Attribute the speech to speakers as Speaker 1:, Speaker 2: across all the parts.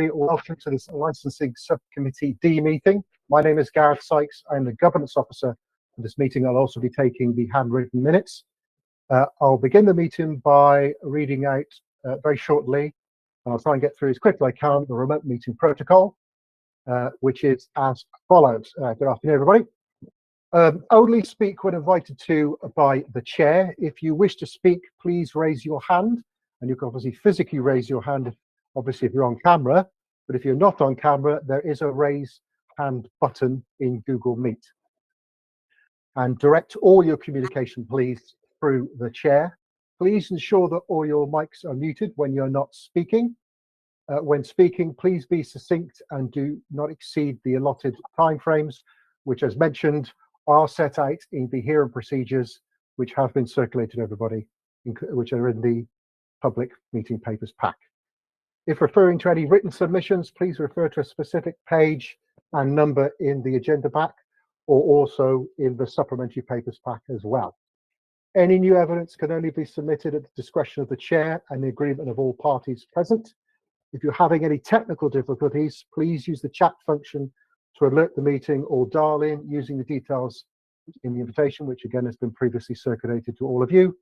Speaker 1: Welcome to this Licensing Subcommittee D meeting. My name is Gareth Sykes. I'm the Governance Officer for this meeting. I'll also be taking the handwritten minutes. I'll begin the meeting by reading out very shortly, and I'll try and get through as quickly as I can, the remote meeting protocol, which is as follows. Good afternoon, everybody. Only speak when invited to by the chair. If you wish to speak, please raise your hand, and you can obviously physically raise your hand obviously if you're on camera, but if you're not on camera, there is a raise hand button in Google Meet. And direct all your communication, please, through the chair. Please ensure that all your mics are muted when you're not speaking. When speaking, please be succinct and do not exceed the allotted timeframes, which, as mentioned, are set out in the hearing procedures, which have been circulated to everybody, which are in the public meeting papers pack. If referring to any written submissions, please refer to a specific page and number in the agenda pack, or also in the supplementary papers pack as well. Any new evidence can only be submitted at the discretion of the chair and the agreement of all parties present. If you're having any technical difficulties, please use the chat function to alert the meeting or dial in using the details in the invitation, which again has been previously circulated to all of you.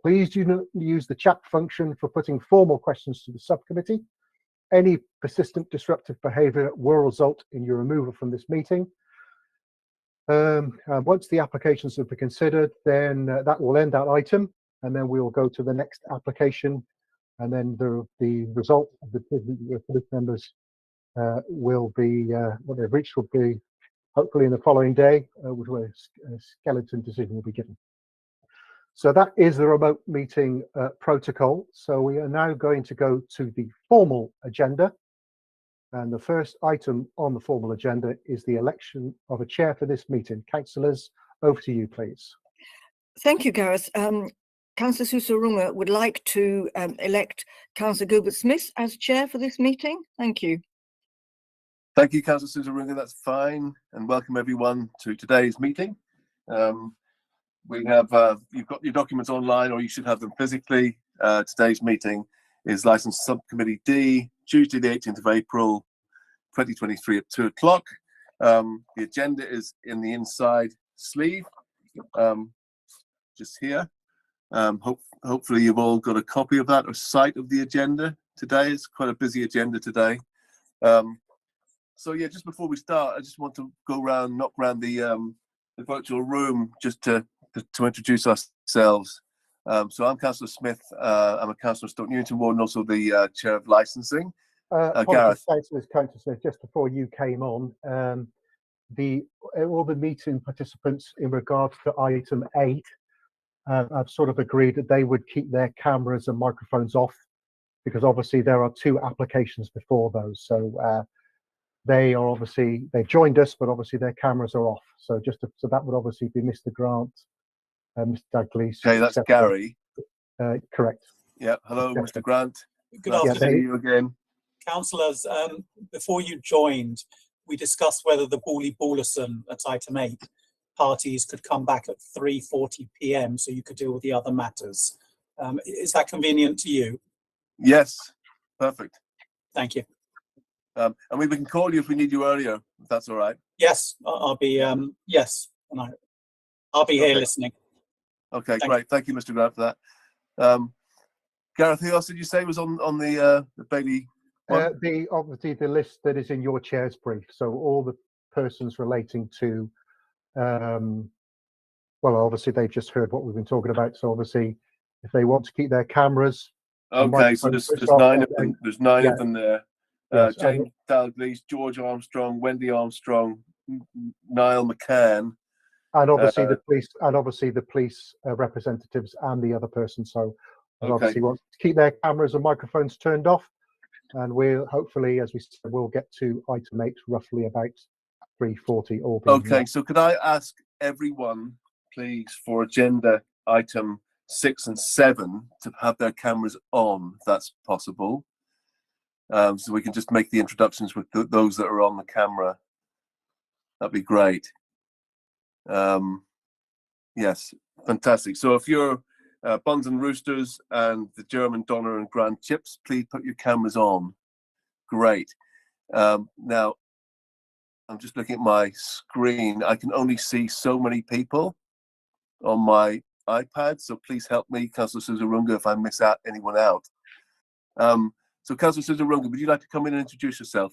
Speaker 1: Please do not use the chat function for putting formal questions to the subcommittee. Any persistent disruptive behaviour will result in your removal from this meeting. Once the applications have been considered, then that will end that item, and then we will go to the next application, and then the result of the members will be what they've reached will be hopefully in the following day, where a skeleton decision will be given. So that is the remote meeting protocol. So we are now going to go to the formal agenda. And the first item on the formal agenda is the election of a chair for this meeting. Councillors, over to you, please.
Speaker 2: Thank you, Gareth. Councillor Susa-Runga would like to elect Councillor Gilbert-Smith as chair for this meeting. Thank you.
Speaker 3: Thank you, Councillor Susa-Runga. That's fine. And welcome everyone to today's meeting. We have, you've got your documents online, or you should have them physically. Today's meeting is Licence Subcommittee D, Tuesday the 18th of April, 2023 at 2 o'clock. The agenda is in the inside sleeve, just here. Hopefully you've all got a copy of that or sight of the agenda today. It's quite a busy agenda today. So yeah, just before we start, I just want to go around, knock around the virtual room just to introduce ourselves. So I'm Councillor Smith. I'm a councillor of Stoke Newington Ward and also the chair of licensing. Gareth.
Speaker 1: Councillor Smith, just before you came on, all the meeting participants in regards to item 8 have sort of agreed that they would keep their cameras and microphones off, because obviously there are 2 applications before those. So they've joined us, but obviously their cameras are off. So so that would obviously be Mr. Grant, Mr. Dalglish.
Speaker 3: Okay, that's Gary.
Speaker 1: Correct.
Speaker 3: Yeah. Hello, Mr. Grant.
Speaker 4: Good afternoon.
Speaker 3: To see you again.
Speaker 4: Councillors, before you joined, we discussed whether the Bawley-Ballerson at item 8 parties could come back at 3:40 p.m. so you could deal with the other matters. Is that convenient to you?
Speaker 3: Yes, perfect.
Speaker 4: Thank you.
Speaker 3: And we can call you if we need you earlier, if that's all right.
Speaker 4: Yes, I'll be yes, I'll be here listening.
Speaker 3: Okay, great. Thank you, Mr. Grant, for that. Gareth, who else did you say was on the Bailey one?
Speaker 1: Obviously the list that is in your chair's brief. So all the persons relating to, well, obviously they've just heard what we've been talking about. So obviously, if they want to keep their cameras.
Speaker 3: Okay, so there's 9 of them. There's 9 of them there.
Speaker 1: Yes,
Speaker 3: James Dalglish, George Armstrong, Wendy Armstrong, Niall McCann,
Speaker 1: and obviously the police representatives and the other person. So obviously want to keep their cameras and microphones turned off, and we'll hopefully, as we said, we'll get to item 8 roughly about 3:40.
Speaker 3: Okay, so could I ask everyone, please, for agenda item 6 and 7 to have their cameras on, if that's possible. So we can just make the introductions with those that are on the camera. That'd be great. Yes, fantastic. So if you're Buns and Roosters and the German Donner and Grand Chips, please put your cameras on. Great. Now, I'm just looking at my screen. I can only see so many people on my iPad, so please help me, Councillor Suzarunga, if I miss out anyone out. So Councillor Suzarunga, would you like to come in and introduce yourself?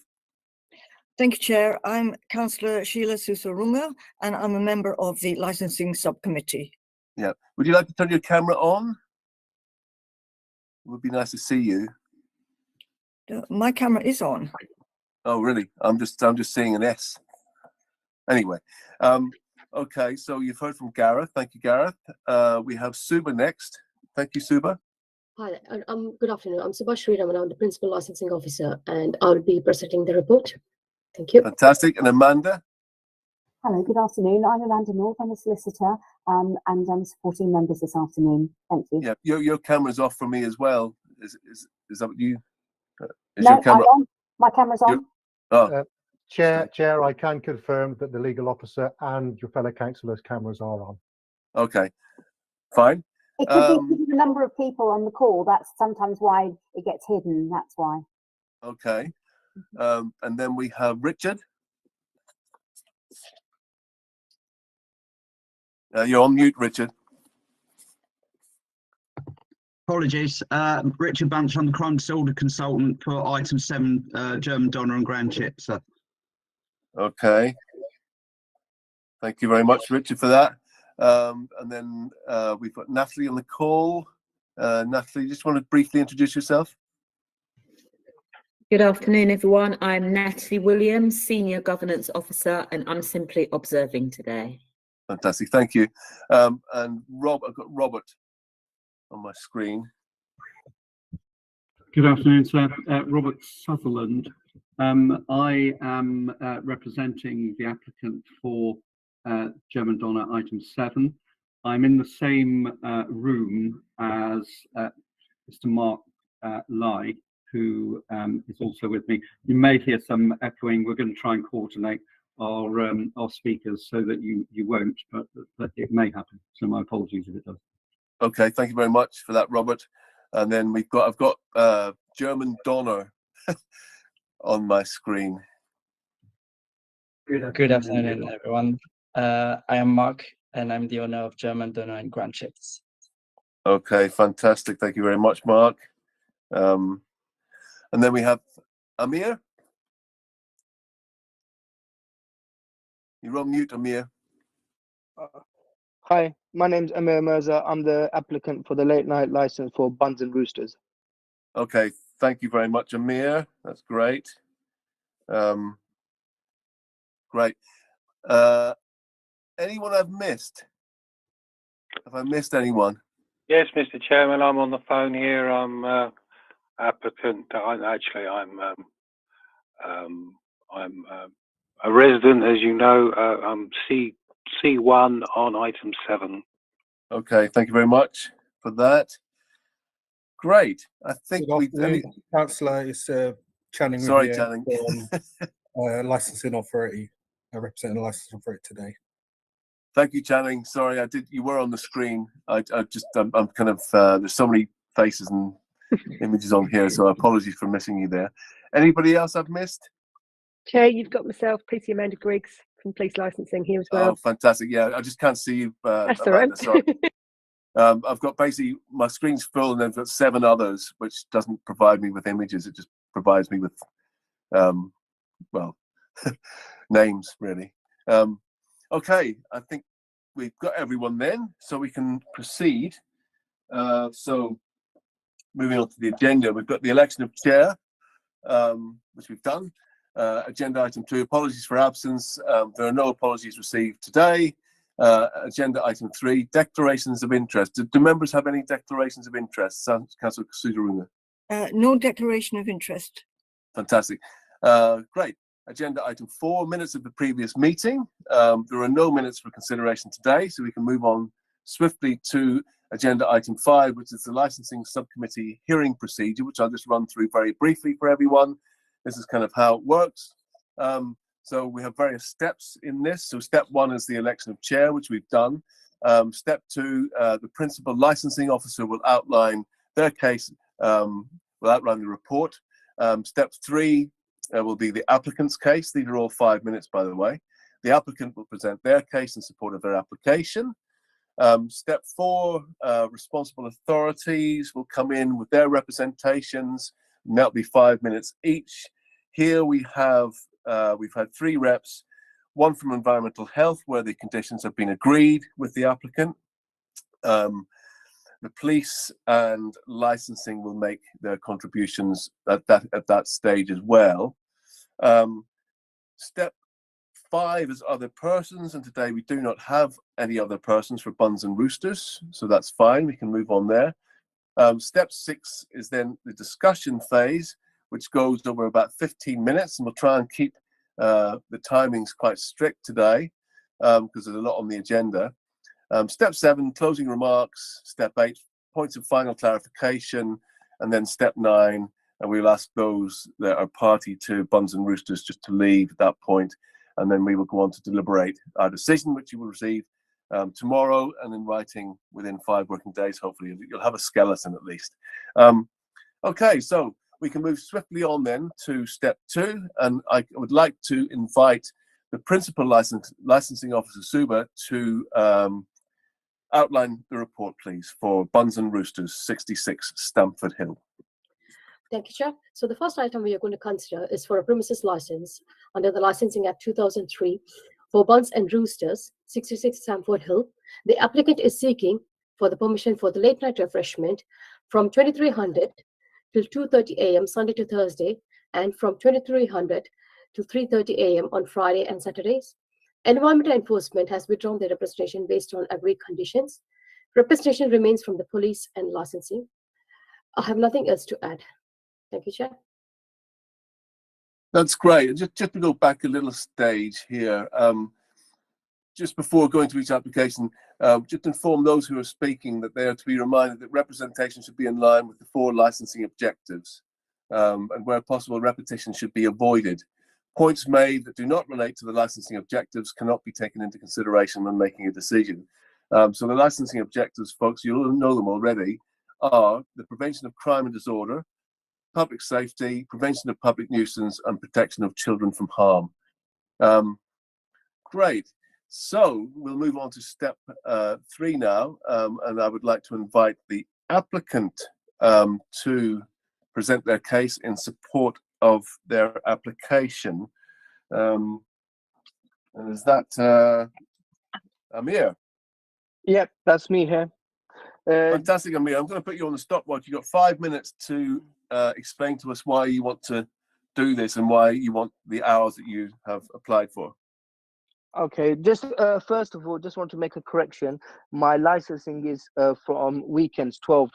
Speaker 2: Thank you, Chair. I'm Councillor Sheila Susarunga, and I'm a member of the Licensing Subcommittee.
Speaker 3: Yeah. Would you like to turn your camera on? It would be nice to see you.
Speaker 2: My camera is on.
Speaker 3: Oh, really? I'm just seeing an S. Anyway, okay. So you've heard from Gareth. Thank you, Gareth. We have Suba next. Thank you, Suba.
Speaker 5: Hi, good afternoon. I'm Subha Sriram and I'm the Principal Licensing Officer and I'll be presenting the report. Thank you.
Speaker 3: Fantastic. And Amanda?
Speaker 6: Hello, good afternoon. I'm Amanda North. I'm a solicitor and I'm supporting members this afternoon. Thank you.
Speaker 3: Yeah, your camera's off for me as well. Is that what you? Is
Speaker 6: No,
Speaker 3: your camera?
Speaker 6: I'm on. My camera's on.
Speaker 3: Oh,
Speaker 1: Chair, I can confirm that the legal officer and your fellow councillors' cameras are on.
Speaker 3: okay. Fine.
Speaker 6: It could be the number of people on the call. That's sometimes why it gets hidden. That's why.
Speaker 3: Okay. And then we have Richard. You're on mute, Richard.
Speaker 7: Apologies. Richard Bunch, I'm the crime disorder consultant for item 7, German Donner and Grand Chips.
Speaker 3: Okay. Thank you very much, Richard, for that. And then we've got Natalie on the call. Natalie, just want to briefly introduce yourself?
Speaker 8: Good afternoon, everyone. I'm Natalie Williams, Senior Governance Officer, and I'm simply observing today.
Speaker 3: Fantastic, thank you. And I've got Robert on my screen.
Speaker 9: Good afternoon, sir. Robert Sutherland. I am representing the applicant for German Donner item 7. I'm in the same room as Mr. Mark Lai, who is also with me. You may hear some echoing. We're going to try and coordinate our speakers so that you won't, but it may happen. So my apologies if it does.
Speaker 3: Okay, thank you very much for that, Robert. And then I've got German Donner on my screen.
Speaker 10: Good afternoon, everyone. I am Mark, and I'm the owner of German Donner and Grand Chips.
Speaker 3: Okay, fantastic. Thank you very much, Mark. And then we have Amir. You're on mute, Amir.
Speaker 11: Hi, my name's Amir Mirza. I'm the applicant for the late night license for Buns and Roosters.
Speaker 3: Okay, thank you very much, Amir. That's great. Great. Anyone I've missed? Have I missed anyone?
Speaker 12: Yes, Mr. Chairman, I'm on the phone here. I'm applicant. I'm a resident, as you know. I'm C1 on item 7.
Speaker 3: Okay, thank you very much for that. Great. I think
Speaker 13: Councillor, it's Channing.
Speaker 3: Sorry,
Speaker 13: Riviere
Speaker 3: Channing.
Speaker 13: From Licensing Authority. I represent the Licensing Authority today.
Speaker 3: Thank you, Channing. Sorry, you were on the screen. I'm kind of there's so many faces and images on here, so apologies for missing you there. Anybody else I've missed?
Speaker 14: Chair, you've got myself, PC Amanda Griggs from Police Licensing here as well.
Speaker 3: Oh, fantastic! Yeah, I just can't see you.
Speaker 14: That's all
Speaker 3: Amanda,
Speaker 14: right.
Speaker 3: sorry. I've got basically my screen's full, and then I've got 7 others, which doesn't provide me with images. It just provides me with, well, names really. Okay, I think we've got everyone then, so we can proceed. So moving on to the agenda, we've got the election of chair, which we've done. Agenda item 2, apologies for absence. There are no apologies received today. Agenda item 3, declarations of interest. Do members have any declarations of interest? Councillor Suzarunga.
Speaker 2: No declaration of interest.
Speaker 3: Fantastic. Great. Agenda item 4, minutes of the previous meeting. There are no minutes for consideration today, so we can move on swiftly to agenda item 5, which is the licensing subcommittee hearing procedure, which I'll just run through very briefly for everyone. This is kind of how it works. So we have various steps in this. So step 1 is the election of chair, which we've done. Step 2, the principal licensing officer will outline their case, will outline the report. Step 3, will be the applicant's case. These are all 5 minutes, by the way. The applicant will present their case in support of their application. Step 4, responsible authorities will come in with their representations, and that'll be 5 minutes each. Here we've had 3 reps, one from environmental health, where the conditions have been agreed with the applicant. The police and licensing will make their contributions at that stage as well. Step 5 is other persons, and today we do not have any other persons for Buns and Roosters, so that's fine. We can move on there. Step 6 is then the discussion phase, which goes over about 15 minutes, and we'll try and keep the timings quite strict today because there's a lot on the agenda. Step 7, closing remarks. Step 8, points of final clarification. And then step 9, and we'll ask those that are party to Buns and Roosters just to leave at that point. And then we will go on to deliberate our decision, which you will receive tomorrow and in writing within 5 working days. Hopefully, you'll have a skeleton at least. Okay, so we can move swiftly on then to step 2. And I would like to invite the Principal Licensing Officer, Suba, to outline the report, please, for Buns and Roosters, 66 Stamford Hill.
Speaker 5: Thank you, Chair. So the first item we are going to consider is for a premises license under the Licensing Act 2003 for Buns and Roosters, 66 Stamford Hill. The applicant is seeking for the permission for the late night refreshment from 2300 till 2:30 a.m. Sunday to Thursday, and from 2300 to 3:30 a.m. on Friday and Saturdays. Environmental Enforcement has withdrawn their representation based on agreed conditions. Representation remains from the police and licensing. I have nothing else to add. Thank you, Chair.
Speaker 3: That's great. Just to go back a little stage here, just before going to each application, just inform those who are speaking that they are to be reminded that representation should be in line with the 4 licensing objectives, and where possible, repetition should be avoided. Points made that do not relate to the licensing objectives cannot be taken into consideration when making a decision. So the licensing objectives, folks, you'll know them already, are the prevention of crime and disorder, public safety, prevention of public nuisance, and protection of children from harm. Great. So we'll move on to step 3 now, and I would like to invite the applicant to present their case in support of their application. And is that Amir?
Speaker 11: Yep, that's me here.
Speaker 3: Fantastic, Amir. I'm going to put you on the stopwatch. You've got 5 minutes to explain to us why you want to do this and why you want the hours that you have applied for.
Speaker 11: Okay, just first of all, just want to make a correction. My licensing is from weekends 12,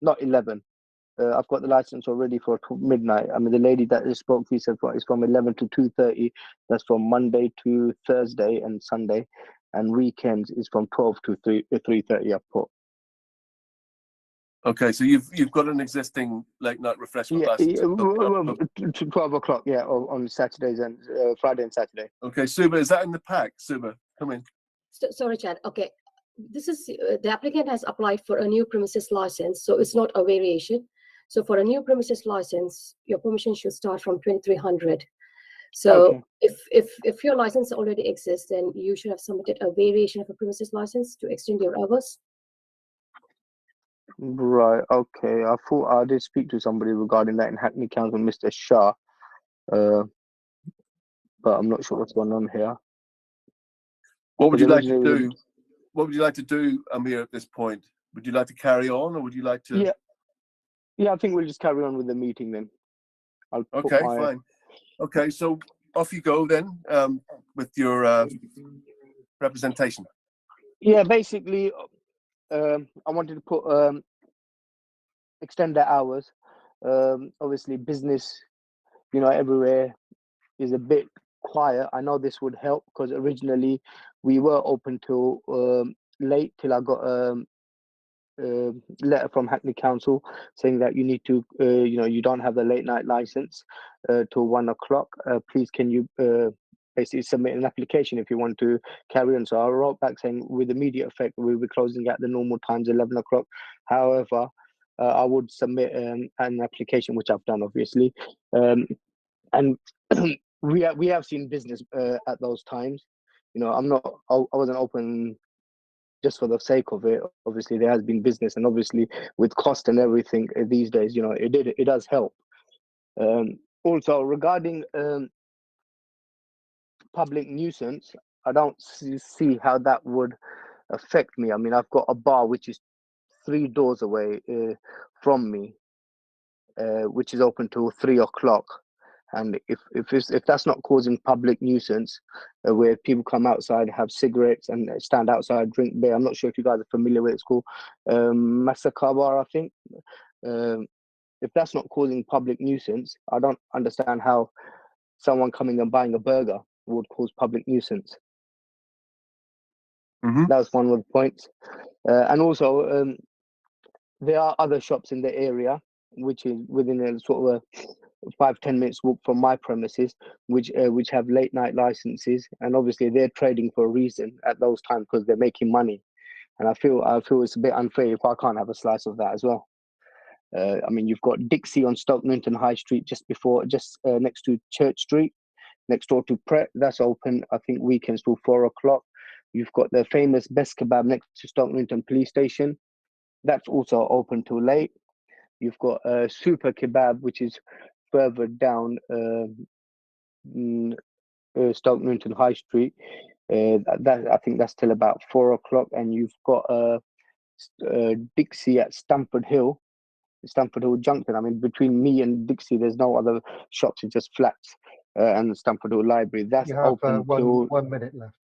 Speaker 11: not 11. I've got the license already for midnight. I mean, the lady that spoke to you said it's from 11 to 2:30. That's from Monday to Thursday and Sunday, and weekends is from 12 to 3:30. I've put.
Speaker 3: Okay, so you've got an existing late night refreshment license.
Speaker 11: 12 o'clock, yeah, on Saturdays and Friday and Saturday.
Speaker 3: Okay, Suba, is that in the pack? Suba, come in.
Speaker 5: Sorry, Chad. Okay, this is the applicant has applied for a new premises license, so it's not a variation. So for a new premises license, your permission should start from 2300. So
Speaker 11: Okay.
Speaker 5: if your license already exists, then you should have submitted a variation of a premises license to extend your hours.
Speaker 11: Right. Okay. I thought I did speak to somebody regarding that in Hackney Council, Mr. Shah, but I'm not sure what's going on here.
Speaker 3: What would you like to
Speaker 11: Originally-
Speaker 3: do? What would you like to do, Amir, at this point? Would you like to carry on, or would you like to?
Speaker 11: Yeah, I think we'll just carry on with the meeting then. I'll put
Speaker 3: Okay,
Speaker 11: my-
Speaker 3: fine. Okay, so off you go then with your representation.
Speaker 11: Yeah, basically, I wanted to put extend the hours. Obviously, business, everywhere is a bit quiet. I know this would help because originally we were open till late, till I got letter from Hackney Council saying that you need to, you don't have the late night license till 1 o'clock. Please, can you basically submit an application if you want to carry on? So I wrote back saying with immediate effect, we'll be closing at the normal times, 11 o'clock. However, I would submit an application, which I've done, obviously. and we have seen business at those times. You know, I wasn't open just for the sake of it. Obviously, there has been business, and obviously with cost and everything these days, you know, it does help. Also, regarding public nuisance, I don't see how that would affect me. I mean, I've got a bar which is 3 doors away from me, which is open till 3 o'clock. And if that's not causing public nuisance, where people come outside, have cigarettes, and stand outside, drink beer. I'm not sure if you guys are familiar with it. It's called Masaka Bar, I think. If that's not causing public nuisance, I don't understand how someone coming and buying a burger would cause public nuisance. That was one of the points. And also, there are other shops in the area, which is within a sort of a 5-10 minutes walk from my premises, which have late night licenses, and obviously they're trading for a reason at those times because they're making money. And I feel it's a bit unfair if I can't have a slice of that as well. I mean, you've got Dixie on Stoke Newington High Street, just next to Church Street, next door to Pret. That's open, I think, weekends till 4 o'clock. You've got the famous Best Kebab next to Stoke Newington Police Station. That's also open till late. You've got Super Kebab, which is further down Stoke Newington High Street. I think that's till about 4 o'clock. And you've got Dixie at Stamford Hill Junction. I mean, between me and Dixie, there's no other shops. It's just flats and the Stamford Hill Library. That's
Speaker 1: You have
Speaker 11: open till
Speaker 1: 1 minute left.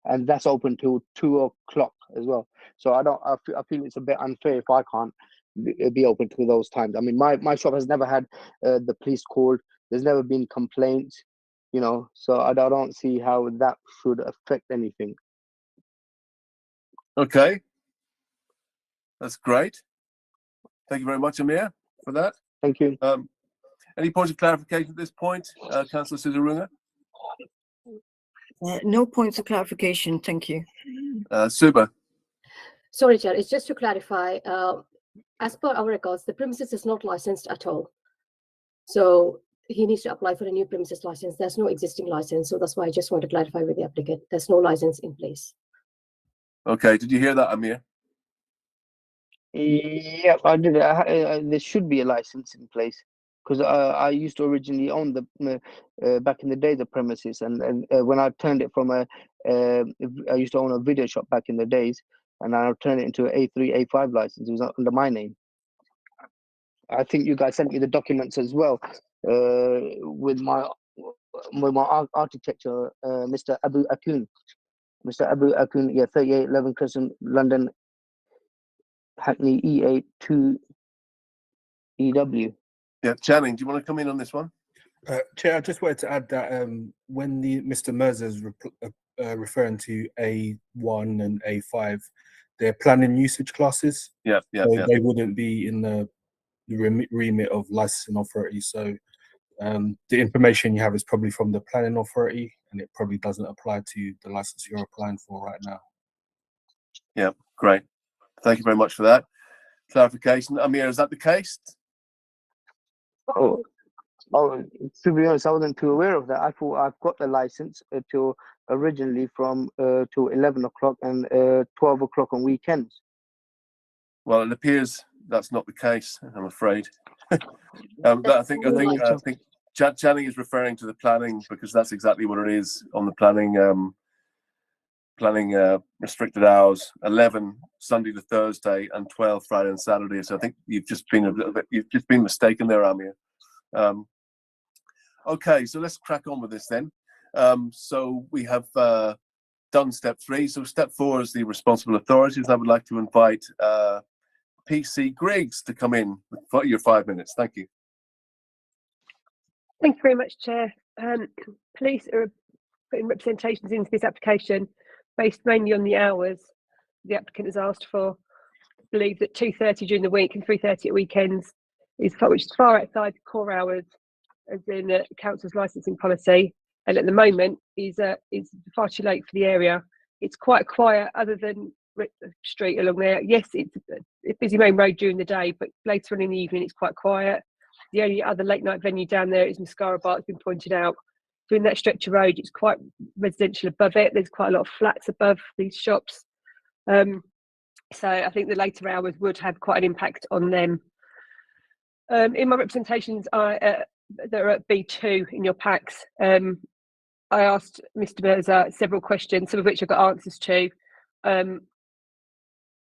Speaker 11: And that's open till 2 o'clock as well. So I feel it's a bit unfair if I can't be open to those times. I mean, my shop has never had the police called. There's never been complaints, you know. So I don't see how that should affect anything.
Speaker 3: Okay, that's great. Thank you very much, Amir, for that.
Speaker 11: Thank you.
Speaker 3: Any points of clarification at this point, Councillor Sizarunga?
Speaker 2: No points of clarification, thank you.
Speaker 3: Suba.
Speaker 5: Sorry, Chair, it's just to clarify, as per our records, the premises is not licensed at all. So he needs to apply for a new premises license. There's no existing license. So that's why I just want to clarify with the applicant. There's no license in place.
Speaker 3: Okay, did you hear that, Amir?
Speaker 11: Yeah, I did. There should be a license in place because I used to originally own the back in the day the premises, and when I turned it from I used to own a video shop back in the days, and I turned it into an A3, A5 license. It was under my name. I think you guys sent me the documents as well with my architecture, Mr. Abu Akun. Mr. Abu Akun, yeah, 3811 Crescent, London, Hackney E8 2EW.
Speaker 3: Yeah, Channing, do you want to come in on this one?
Speaker 13: Chair, I just wanted to add that when Mr. Mirza is referring to A1 and A5, they're planning usage classes.
Speaker 3: Yeah.
Speaker 13: They wouldn't be in the remit of licensing authority. So the information you have is probably from the planning authority, and it probably doesn't apply to the license you're applying for right now.
Speaker 3: Yeah, great. Thank you very much for that clarification. Amir, is that the case?
Speaker 11: Oh, to be honest, I wasn't too aware of that. I thought I've got the license till originally from till 11 o'clock and 12 o'clock on weekends.
Speaker 3: Well, it appears that's not the case, I'm afraid. I think Channing is referring to the planning, because that's exactly what it is on the planning restricted hours, 11 Sunday to Thursday and 12 Friday and Saturday. So I think you've just been mistaken there, Amir. Okay, so let's crack on with this then. So we have done step 3. So step 4 is the responsible authorities. I would like to invite PC Griggs to come in for your 5 minutes. Thank you.
Speaker 14: Thank you very much, Chair. Police are putting representations into this application based mainly on the hours the applicant has asked for. I believe that 2:30 during the week and 3:30 at weekends which is far outside the core hours as in the council's licensing policy, and at the moment is far too late for the area. It's quite quiet other than Street along there. Yes, it's a busy main road during the day, but later on in the evening it's quite quiet. The only other late night venue down there is Mascara Bar, it's been pointed out. So in that stretch of road, it's quite residential above it. There's quite a lot of flats above these shops. So I think the later hours would have quite an impact on them. In my representations that are at B2 in your packs, I asked Mr. Mirza several questions, some of which I got answers to.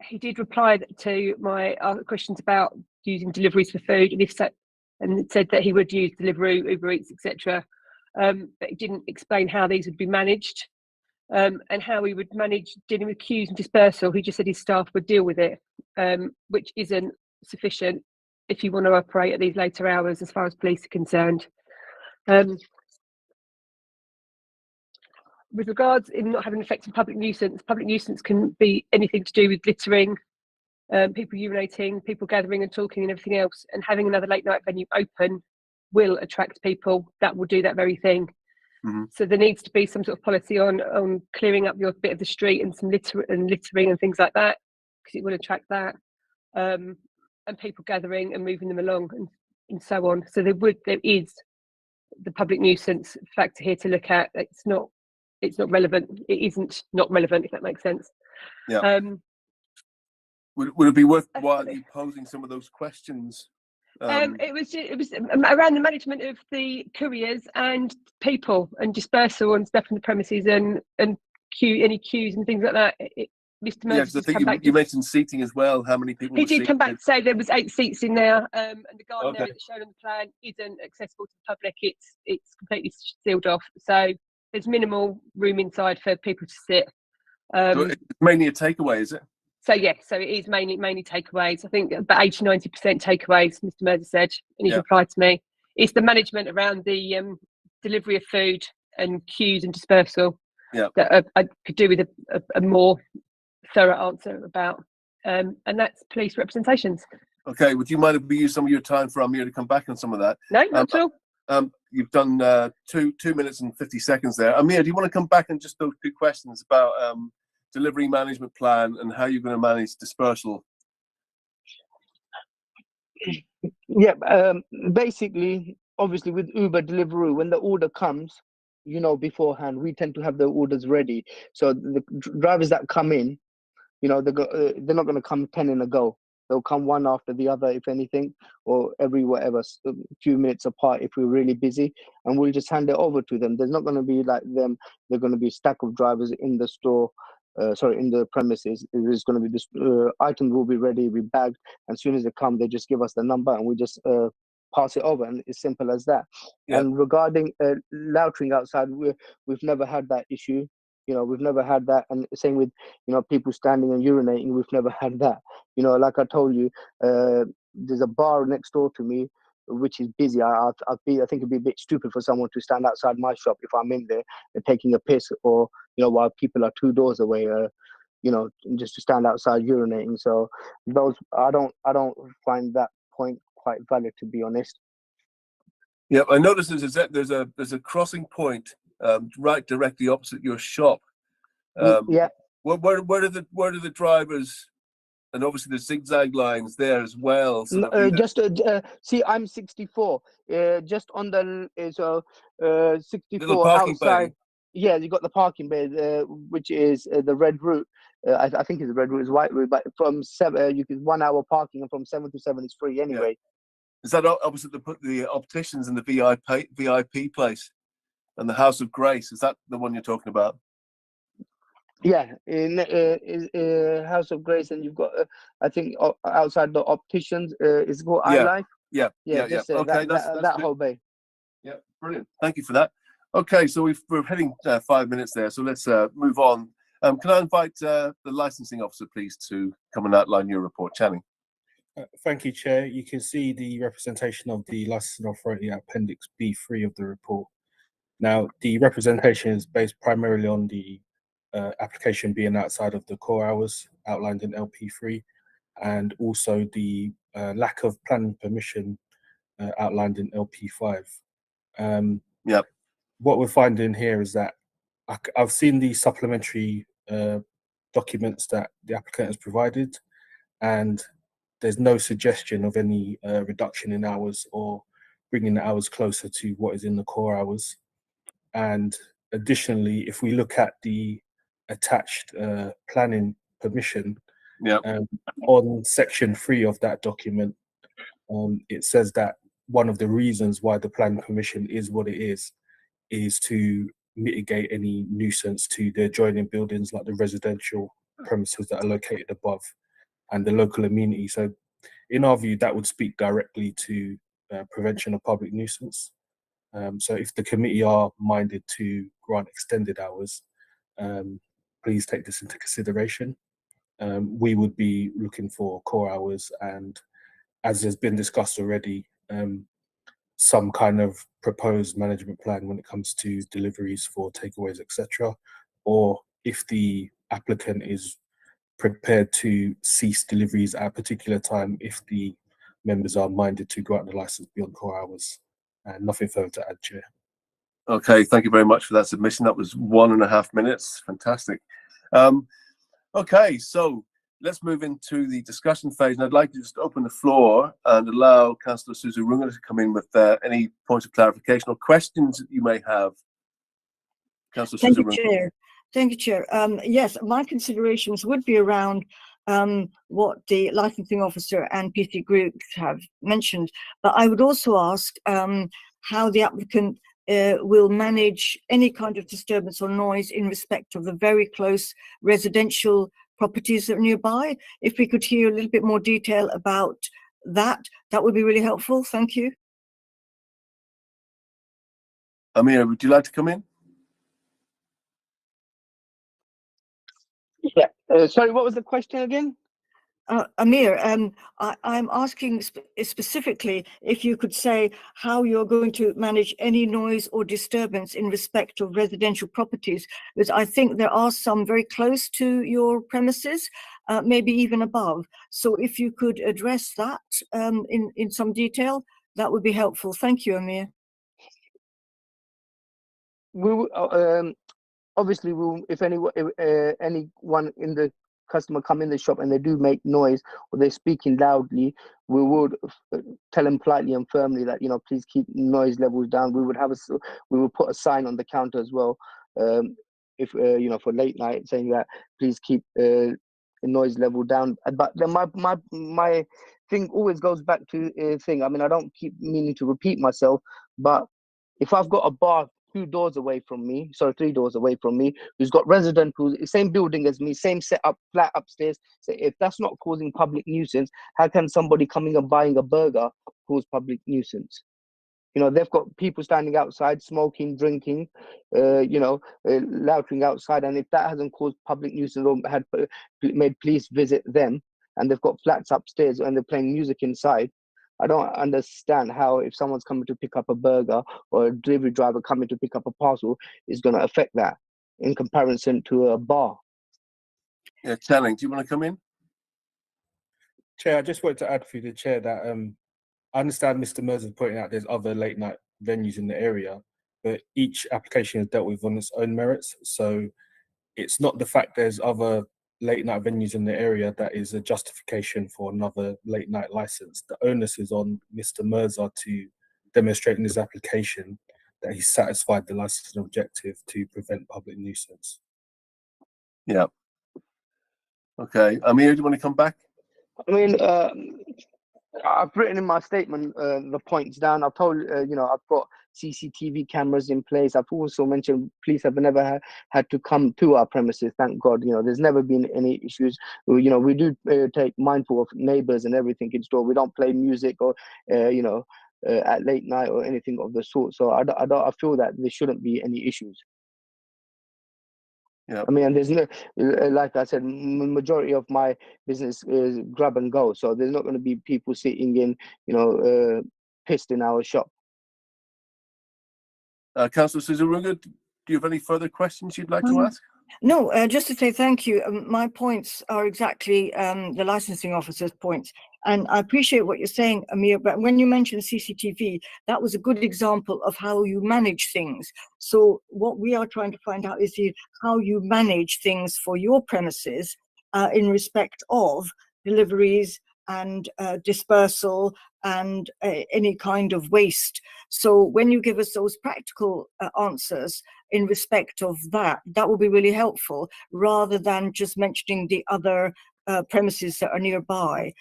Speaker 14: He did reply to my questions about using deliveries for food, and if so, and said that he would use Deliveroo, Uber Eats, etc. But he didn't explain how these would be managed and how he would manage dealing with queues and dispersal. He just said his staff would deal with it, which isn't sufficient if you want to operate at these later hours as far as police are concerned. With regards in not having an effective public nuisance can be anything to do with littering, people urinating, people gathering and talking and everything else, and having another late night venue open will attract people that will do that very thing. So there needs to be some sort of policy on clearing up your bit of the street and some littering and things like that, because it will attract that, and people gathering and moving them along and so on. So there is the public nuisance factor here to look at. It's not relevant. It isn't not relevant, if that makes sense.
Speaker 3: Yeah. Would it be worthwhile you posing some of those questions?
Speaker 14: It was around the management of the couriers and people and dispersal and stuff in the premises and any queues and things like that. Mr. Moses,
Speaker 3: I think you mentioned seating as well. How many people?
Speaker 14: He did come back to say there was 8 seats in there, and the garden area that's shown on the plan isn't accessible to the public. It's completely sealed off, so there's minimal room inside for people to sit.
Speaker 3: So it's mainly a takeaway, is it?
Speaker 14: So yeah, so it is mainly takeaways. I think about 80-90% takeaways, Mr. Mercer said, and he replied to me. It's the management around the delivery of food and queues and dispersal that I could do with a more thorough answer about. And that's police representations.
Speaker 3: Okay, would you mind if we use some of your time for Amir to come back on some of that?
Speaker 14: No, not at all.
Speaker 3: You've done 2 minutes and 50 seconds there. Amir, do you want to come back and just those 2 questions about delivery management plan and how you're going to manage dispersal?
Speaker 11: Yeah, basically, obviously with Uber Deliveroo, when the order comes, beforehand, we tend to have the orders ready. So the drivers that come in, they're not going to come 10 in a go. They'll come one after the other, if anything, or every few minutes apart if we're really busy, and we'll just hand it over to them. There's not going to be like them. They're going to be a stack of drivers in the store. In the premises. There's going to be this items will be ready, be bagged, and as soon as they come, they just give us the number and we just pass it over, and it's simple as that. And regarding loitering outside, we've never had that issue. We've never had that, and same with people standing and urinating. We've never had that. Like I told you, there's a bar next door to me which is busy. I think it'd be a bit stupid for someone to stand outside my shop if I'm in there taking a piss, or while people are 2 doors away, just to stand outside urinating. So those I don't find that point quite valid, to be honest.
Speaker 3: Yeah, I noticed there's a crossing point right directly opposite your shop.
Speaker 11: Yeah.
Speaker 3: Where do the drivers? And obviously the zigzag lines there as well. So
Speaker 11: see, I'm 64. Just on the 64
Speaker 3: outside.
Speaker 11: Bay. Yeah, you got the parking bay, which is the red route. I think it's the red route, is white route. But from 7, you can 1 hour parking, and from 7 to 7 is free anyway.
Speaker 3: Yeah. Is that opposite the opticians and the VIP place and the House of Grace? Is that the one you're talking about?
Speaker 11: Yeah, in House of Grace, and you've got I think outside the opticians is called iLife.
Speaker 3: Yeah. Okay, that's
Speaker 11: that whole bay.
Speaker 3: Yeah, brilliant. Thank you for that. Okay, so we're heading 5 minutes there, so let's move on. Can I invite the licensing officer, please, to come and outline your report, Channing?
Speaker 13: Thank you, Chair. You can see the representation of the licensing authority at Appendix B3 of the report. Now, the representation is based primarily on the application being outside of the core hours outlined in LP3, and also the lack of planning permission outlined in LP5. What we're finding here is that I've seen the supplementary documents that the applicant has provided, and there's no suggestion of any reduction in hours or bringing the hours closer to what is in the core hours. And additionally, if we look at the attached planning permission, on section 3 of that document, it says that one of the reasons why the planning permission is what it is to mitigate any nuisance to the adjoining buildings, like the residential premises that are located above and the local amenity. So in our view, that would speak directly to prevention of public nuisance. So if the committee are minded to grant extended hours, please take this into consideration. We would be looking for core hours, and as has been discussed already, some kind of proposed management plan when it comes to deliveries for takeaways, etc. Or if the applicant is prepared to cease deliveries at a particular time, if the members are minded to grant the license beyond core hours. And nothing further to add, Chair.
Speaker 3: Okay, thank you very much for that submission. That was 1.5 minutes. Fantastic. Okay, so let's move into the discussion phase, and I'd like to just open the floor and allow Councillor Susan Runge to come in with any points of clarification or questions that you may have. Councillor Susan Runge.
Speaker 2: Chair. Thank you, Chair. Yes, my considerations would be around what the licensing officer and PC groups have mentioned, but I would also ask how the applicant will manage any kind of disturbance or noise in respect of the very close residential properties that are nearby. If we could hear a little bit more detail about that, that would be really helpful. Thank you.
Speaker 3: Amir, would you like to come in?
Speaker 11: Yeah. Sorry, what was the question again?
Speaker 2: Amir, I'm asking specifically if you could say how you're going to manage any noise or disturbance in respect of residential properties, because I think there are some very close to your premises, maybe even above. So if you could address that in some detail, that would be helpful. Thank you, Amir.
Speaker 11: We will, obviously, if anyone in the customer come in the shop and they do make noise or they're speaking loudly, we would tell them politely and firmly that, please keep noise levels down. We would put a sign on the counter as well, if for late night, saying that please keep the noise level down. But then my thing always goes back to a thing. I mean, I don't keep meaning to repeat myself, but if I've got a bar 3 doors away from me, who's got resident, who's same building as me, same setup, flat upstairs. So if that's not causing public nuisance, how can somebody coming and buying a burger cause public nuisance? They've got people standing outside, smoking, drinking, loitering outside. And if that hasn't caused public nuisance or had made police visit them, and they've got flats upstairs and they're playing music inside, I don't understand how, if someone's coming to pick up a burger or a delivery driver coming to pick up a parcel, is going to affect that in comparison to a bar.
Speaker 3: Yeah, Channing, do you want to come in?
Speaker 13: Chair, I just wanted to add through the chair that I understand Mr. Mercer's pointing out there's other late night venues in the area, but each application is dealt with on its own merits. So it's not the fact there's other late night venues in the area that is a justification for another late night license. The onus is on Mr. Mercer to demonstrate in his application that he's satisfied the licensing objective to prevent public nuisance.
Speaker 3: Yeah. Okay. Amir, do you want to come back?
Speaker 11: I mean, I've written in my statement the points down. I've told, I've got CCTV cameras in place. I've also mentioned police have never had to come to our premises. Thank God, there's never been any issues. We do take mindful of neighbours and everything in store. We don't play music or, at late night or anything of the sort. So I feel that there shouldn't be any issues.
Speaker 3: Yeah.
Speaker 11: I mean, and there's no, like I said, majority of my business is grab and go. So there's not going to be people sitting in, pissed in our shop.
Speaker 3: Councillor Susan Runge, do you have any further questions you'd like to ask?
Speaker 2: No, just to say thank you. My points are exactly the licensing officer's points. And I appreciate what you're saying, Amir, but when you mentioned CCTV, that was a good example of how you manage things. So what we are trying to find out is how you manage things for your premises in respect of deliveries and dispersal and any kind of waste. So when you give us those practical answers in respect of that, that will be really helpful, rather than just mentioning the other premises that are nearby.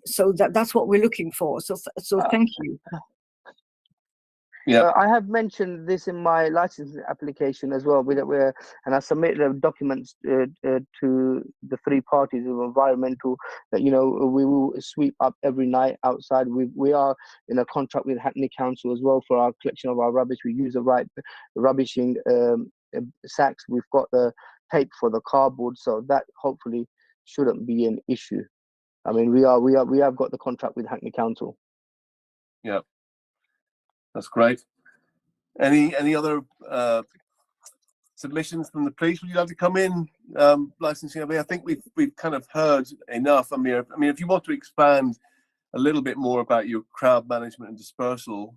Speaker 2: So that's what we're looking for. So thank you.
Speaker 3: Yeah,
Speaker 11: I have mentioned this in my licensing application as well, and I submitted the documents to the three parties of environmental, that we will sweep up every night outside. We are in a contract with Hackney Council as well for our collection of our rubbish. We use the right rubbishing sacks. We've got the tape for the cardboard, so that hopefully shouldn't be an issue. I mean, we have got the contract with Hackney Council.
Speaker 3: yeah, that's great. Any other submissions from the police? Would you like to come in, licensing? I think we've kind of heard enough. I mean, if you want to expand a little bit more about your crowd management and dispersal,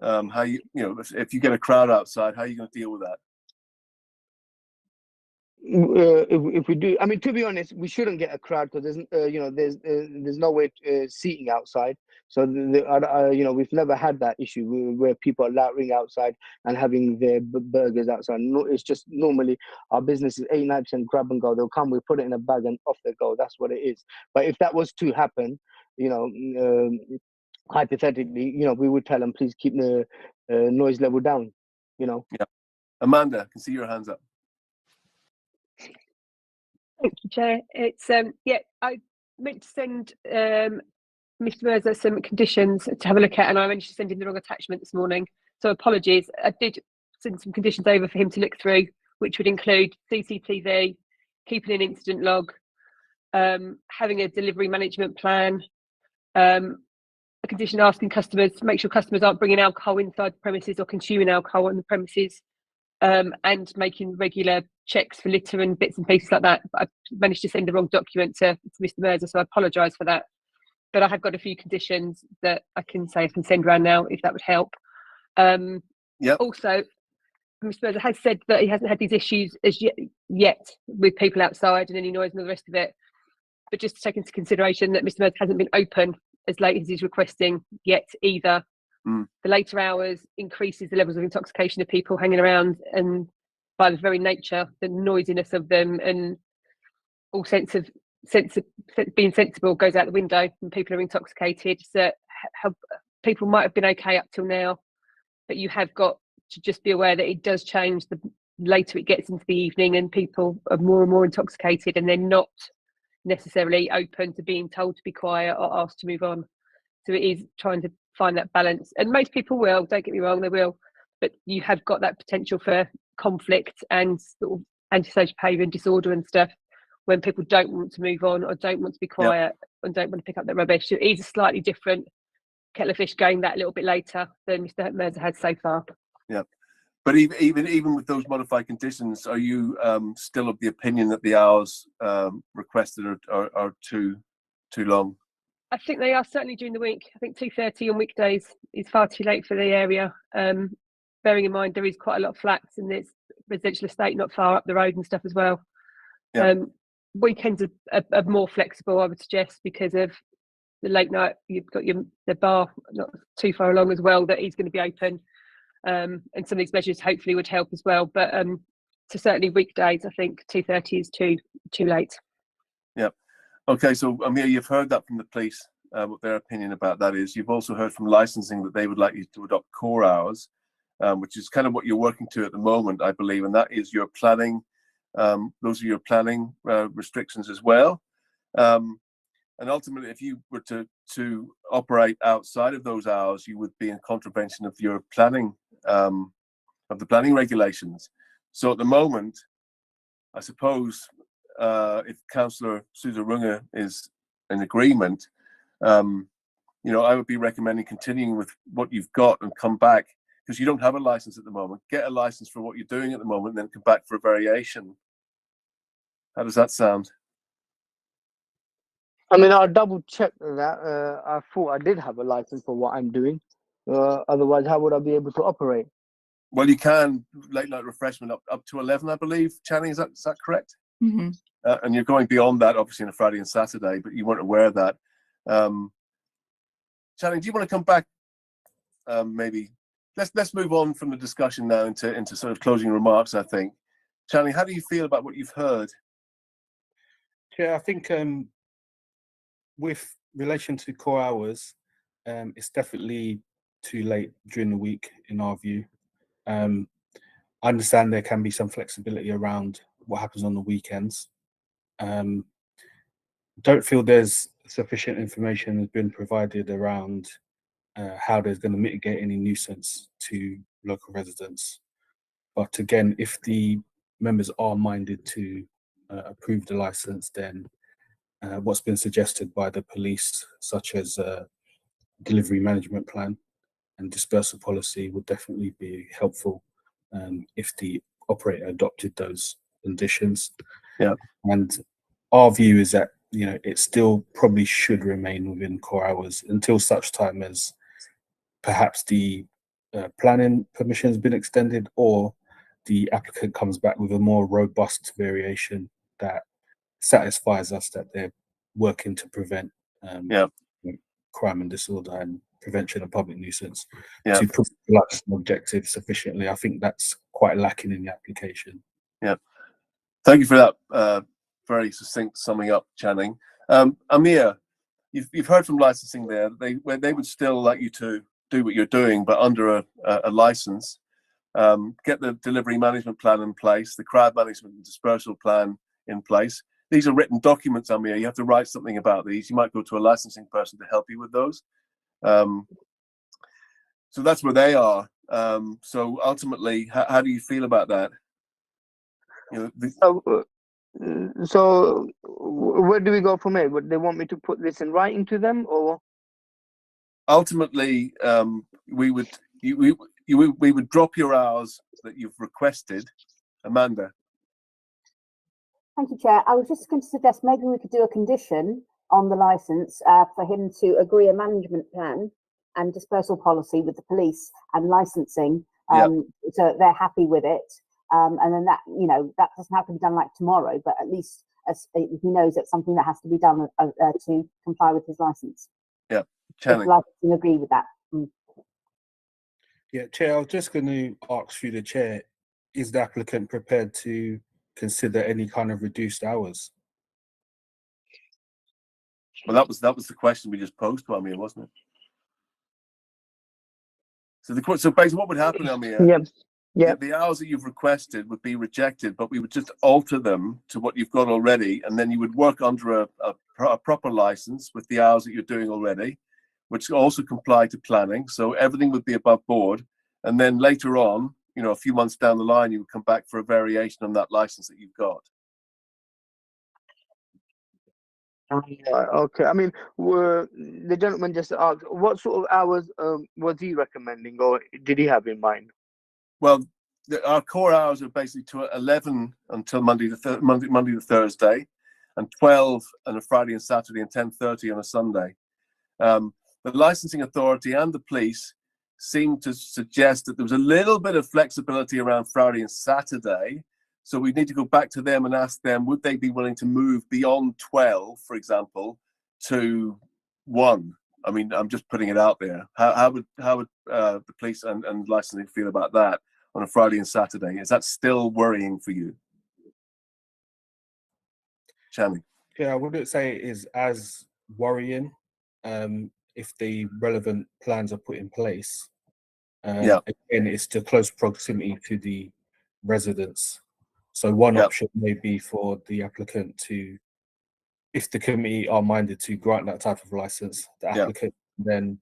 Speaker 3: how if you get a crowd outside, how are you going to deal with that?
Speaker 11: If we do, I mean, to be honest, we shouldn't get a crowd, because there's no way seating outside. So we've never had that issue where people are loitering outside and having their burgers outside. No, it's just normally our business is 89% grab and go. They'll come, we put it in a bag, and off they go. That's what it is. But if that was to happen, hypothetically, we would tell them, please keep the noise level down.
Speaker 3: Yeah, Amanda, I can see your hands up.
Speaker 14: Thank you, Chair. It's I meant to send Mr. Mirza some conditions to have a look at, and I managed to send in the wrong attachment this morning. So apologies. I did send some conditions over for him to look through, which would include CCTV, keeping an incident log, having a delivery management plan, a condition asking customers to make sure customers aren't bringing alcohol inside the premises or consuming alcohol on the premises, and making regular checks for litter and bits and pieces like that. But I managed to send the wrong document to Mr. Mirza, so I apologise for that. But I have got a few conditions that I can send around now, if that would help. Also, Mr. Mirza has said that he hasn't had these issues as yet with people outside and any noise and all the rest of it. But just to take into consideration that Mr. Mirza hasn't been open as late as he's requesting yet either. The later hours increases the levels of intoxication of people hanging around, and by the very nature, the noisiness of them and all sense of being sensible goes out the window when people are intoxicated. So people might have been okay up till now, but you have got to just be aware that it does change the later it gets into the evening, and people are more and more intoxicated, and they're not necessarily open to being told to be quiet or asked to move on. So it is trying to find that balance, and most people will, don't get me wrong, they will, but you have got that potential for conflict and sort of antisocial behaviour and disorder and stuff when people don't want to move on or don't want to be quiet and don't want to pick up their rubbish. So it is a slightly different kettle of fish going that a little bit later than Mr. Mirza had so far.
Speaker 3: Yeah, but even with those modified conditions, are you still of the opinion that the hours requested are too long?
Speaker 14: I think they are, certainly during the week. I think 2:30 on weekdays is far too late for the area. Bearing in mind there is quite a lot of flats and there's residential estate not far up the road and stuff as well. Weekends are more flexible, I would suggest, because of the late night. You've got the bar not too far along as well that is going to be open, and some of these measures hopefully would help as well. But to certainly weekdays, I think 2:30 is too late.
Speaker 3: Yeah. Okay, so Amir, you've heard that from the police, what their opinion about that is. You've also heard from licensing that they would like you to adopt core hours, which is kind of what you're working to at the moment, I believe, and that is your planning. Those are your planning restrictions as well. And ultimately, if you were to operate outside of those hours, you would be in contravention of your planning, of the planning regulations. So at the moment, I suppose, if Councillor Susa Runga is in agreement, I would be recommending continuing with what you've got and come back, because you don't have a license at the moment. Get a license for what you're doing at the moment, and then come back for a variation. How does that sound?
Speaker 11: I mean, I'll double check that. I thought I did have a license for what I'm doing. Otherwise, how would I be able to operate?
Speaker 3: Well, you can late night refreshment up to 11, I believe. Channing, is that correct?
Speaker 2: Mm-hmm.
Speaker 3: And you're going beyond that, obviously, on a Friday and Saturday, but you weren't aware of that. Channing, do you want to come back? Maybe let's move on from the discussion now into sort of closing remarks. I think, Channing, how do you feel about what you've heard?
Speaker 13: Yeah, I think with relation to core hours, it's definitely too late during the week in our view. I understand there can be some flexibility around what happens on the weekends. Don't feel there's sufficient information has been provided around how there's going to mitigate any nuisance to local residents. But again, if the members are minded to approve the license, then what's been suggested by the police, such as delivery management plan and dispersal policy, would definitely be helpful if the operator adopted those conditions.
Speaker 3: Yeah.
Speaker 13: And our view is that, you know, it still probably should remain within core hours until such time as perhaps the planning permission has been extended, or the applicant comes back with a more robust variation that satisfies us that they're working to prevent crime and disorder and prevention of public nuisance.
Speaker 3: Yeah.
Speaker 13: To put the license objective sufficiently, I think that's quite lacking in the application.
Speaker 3: Yeah. Thank you for that very succinct summing up, Channing. Amir, you've heard from licensing there. They would still like you to do what you're doing, but under a license. Get the delivery management plan in place, the crowd management and dispersal plan in place. These are written documents, Amir. You have to write something about these. You might go to a licensing person to help you with those. So that's where they are. So ultimately, how do you feel about that? You know,
Speaker 11: so where do we go from here? Would they want me to put this in writing to them, or?
Speaker 3: Ultimately, we would drop your hours that you've requested. Amanda.
Speaker 6: Thank you, Chair. I was just going to suggest maybe we could do a condition on the licence for him to agree a management plan and dispersal policy with the police and licensing, so they're happy with it. And then that, you know, that doesn't have to be done like tomorrow, but at least he knows it's something that has to be done to comply with his licence.
Speaker 3: Yeah, Channing.
Speaker 6: If licensing agree with that.
Speaker 13: Yeah, Chair, I was just going to ask through the Chair, is the applicant prepared to consider any kind of reduced hours?
Speaker 3: Well, that was the question we just posed to Amir, wasn't it? So basically, what would happen, Amir?
Speaker 11: Yeah.
Speaker 3: The hours that you've requested would be rejected, but we would just alter them to what you've got already, and then you would work under a proper license with the hours that you're doing already, which also comply to planning. So everything would be above board, and then later on, you know, a few months down the line, you would come back for a variation on that license that you've got.
Speaker 11: Okay. I mean, the gentleman just asked, what sort of hours was he recommending, or did he have in mind?
Speaker 3: Well, our core hours are basically to 11 until Monday to Thursday, and 12 on a Friday and Saturday, and 10:30 on a Sunday. The licensing authority and the police seemed to suggest that there was a little bit of flexibility around Friday and Saturday. So we need to go back to them and ask them, would they be willing to move beyond 12, for example, to 1? I mean, I'm just putting it out there. How would the police and licensing feel about that on a Friday and Saturday? Is that still worrying for you, Channing?
Speaker 13: Yeah, I wouldn't say it is as worrying if the relevant plans are put in place. Again, it's to close proximity to the residents. So one option may be for the applicant to, if the committee are minded to grant that type of license, the applicant then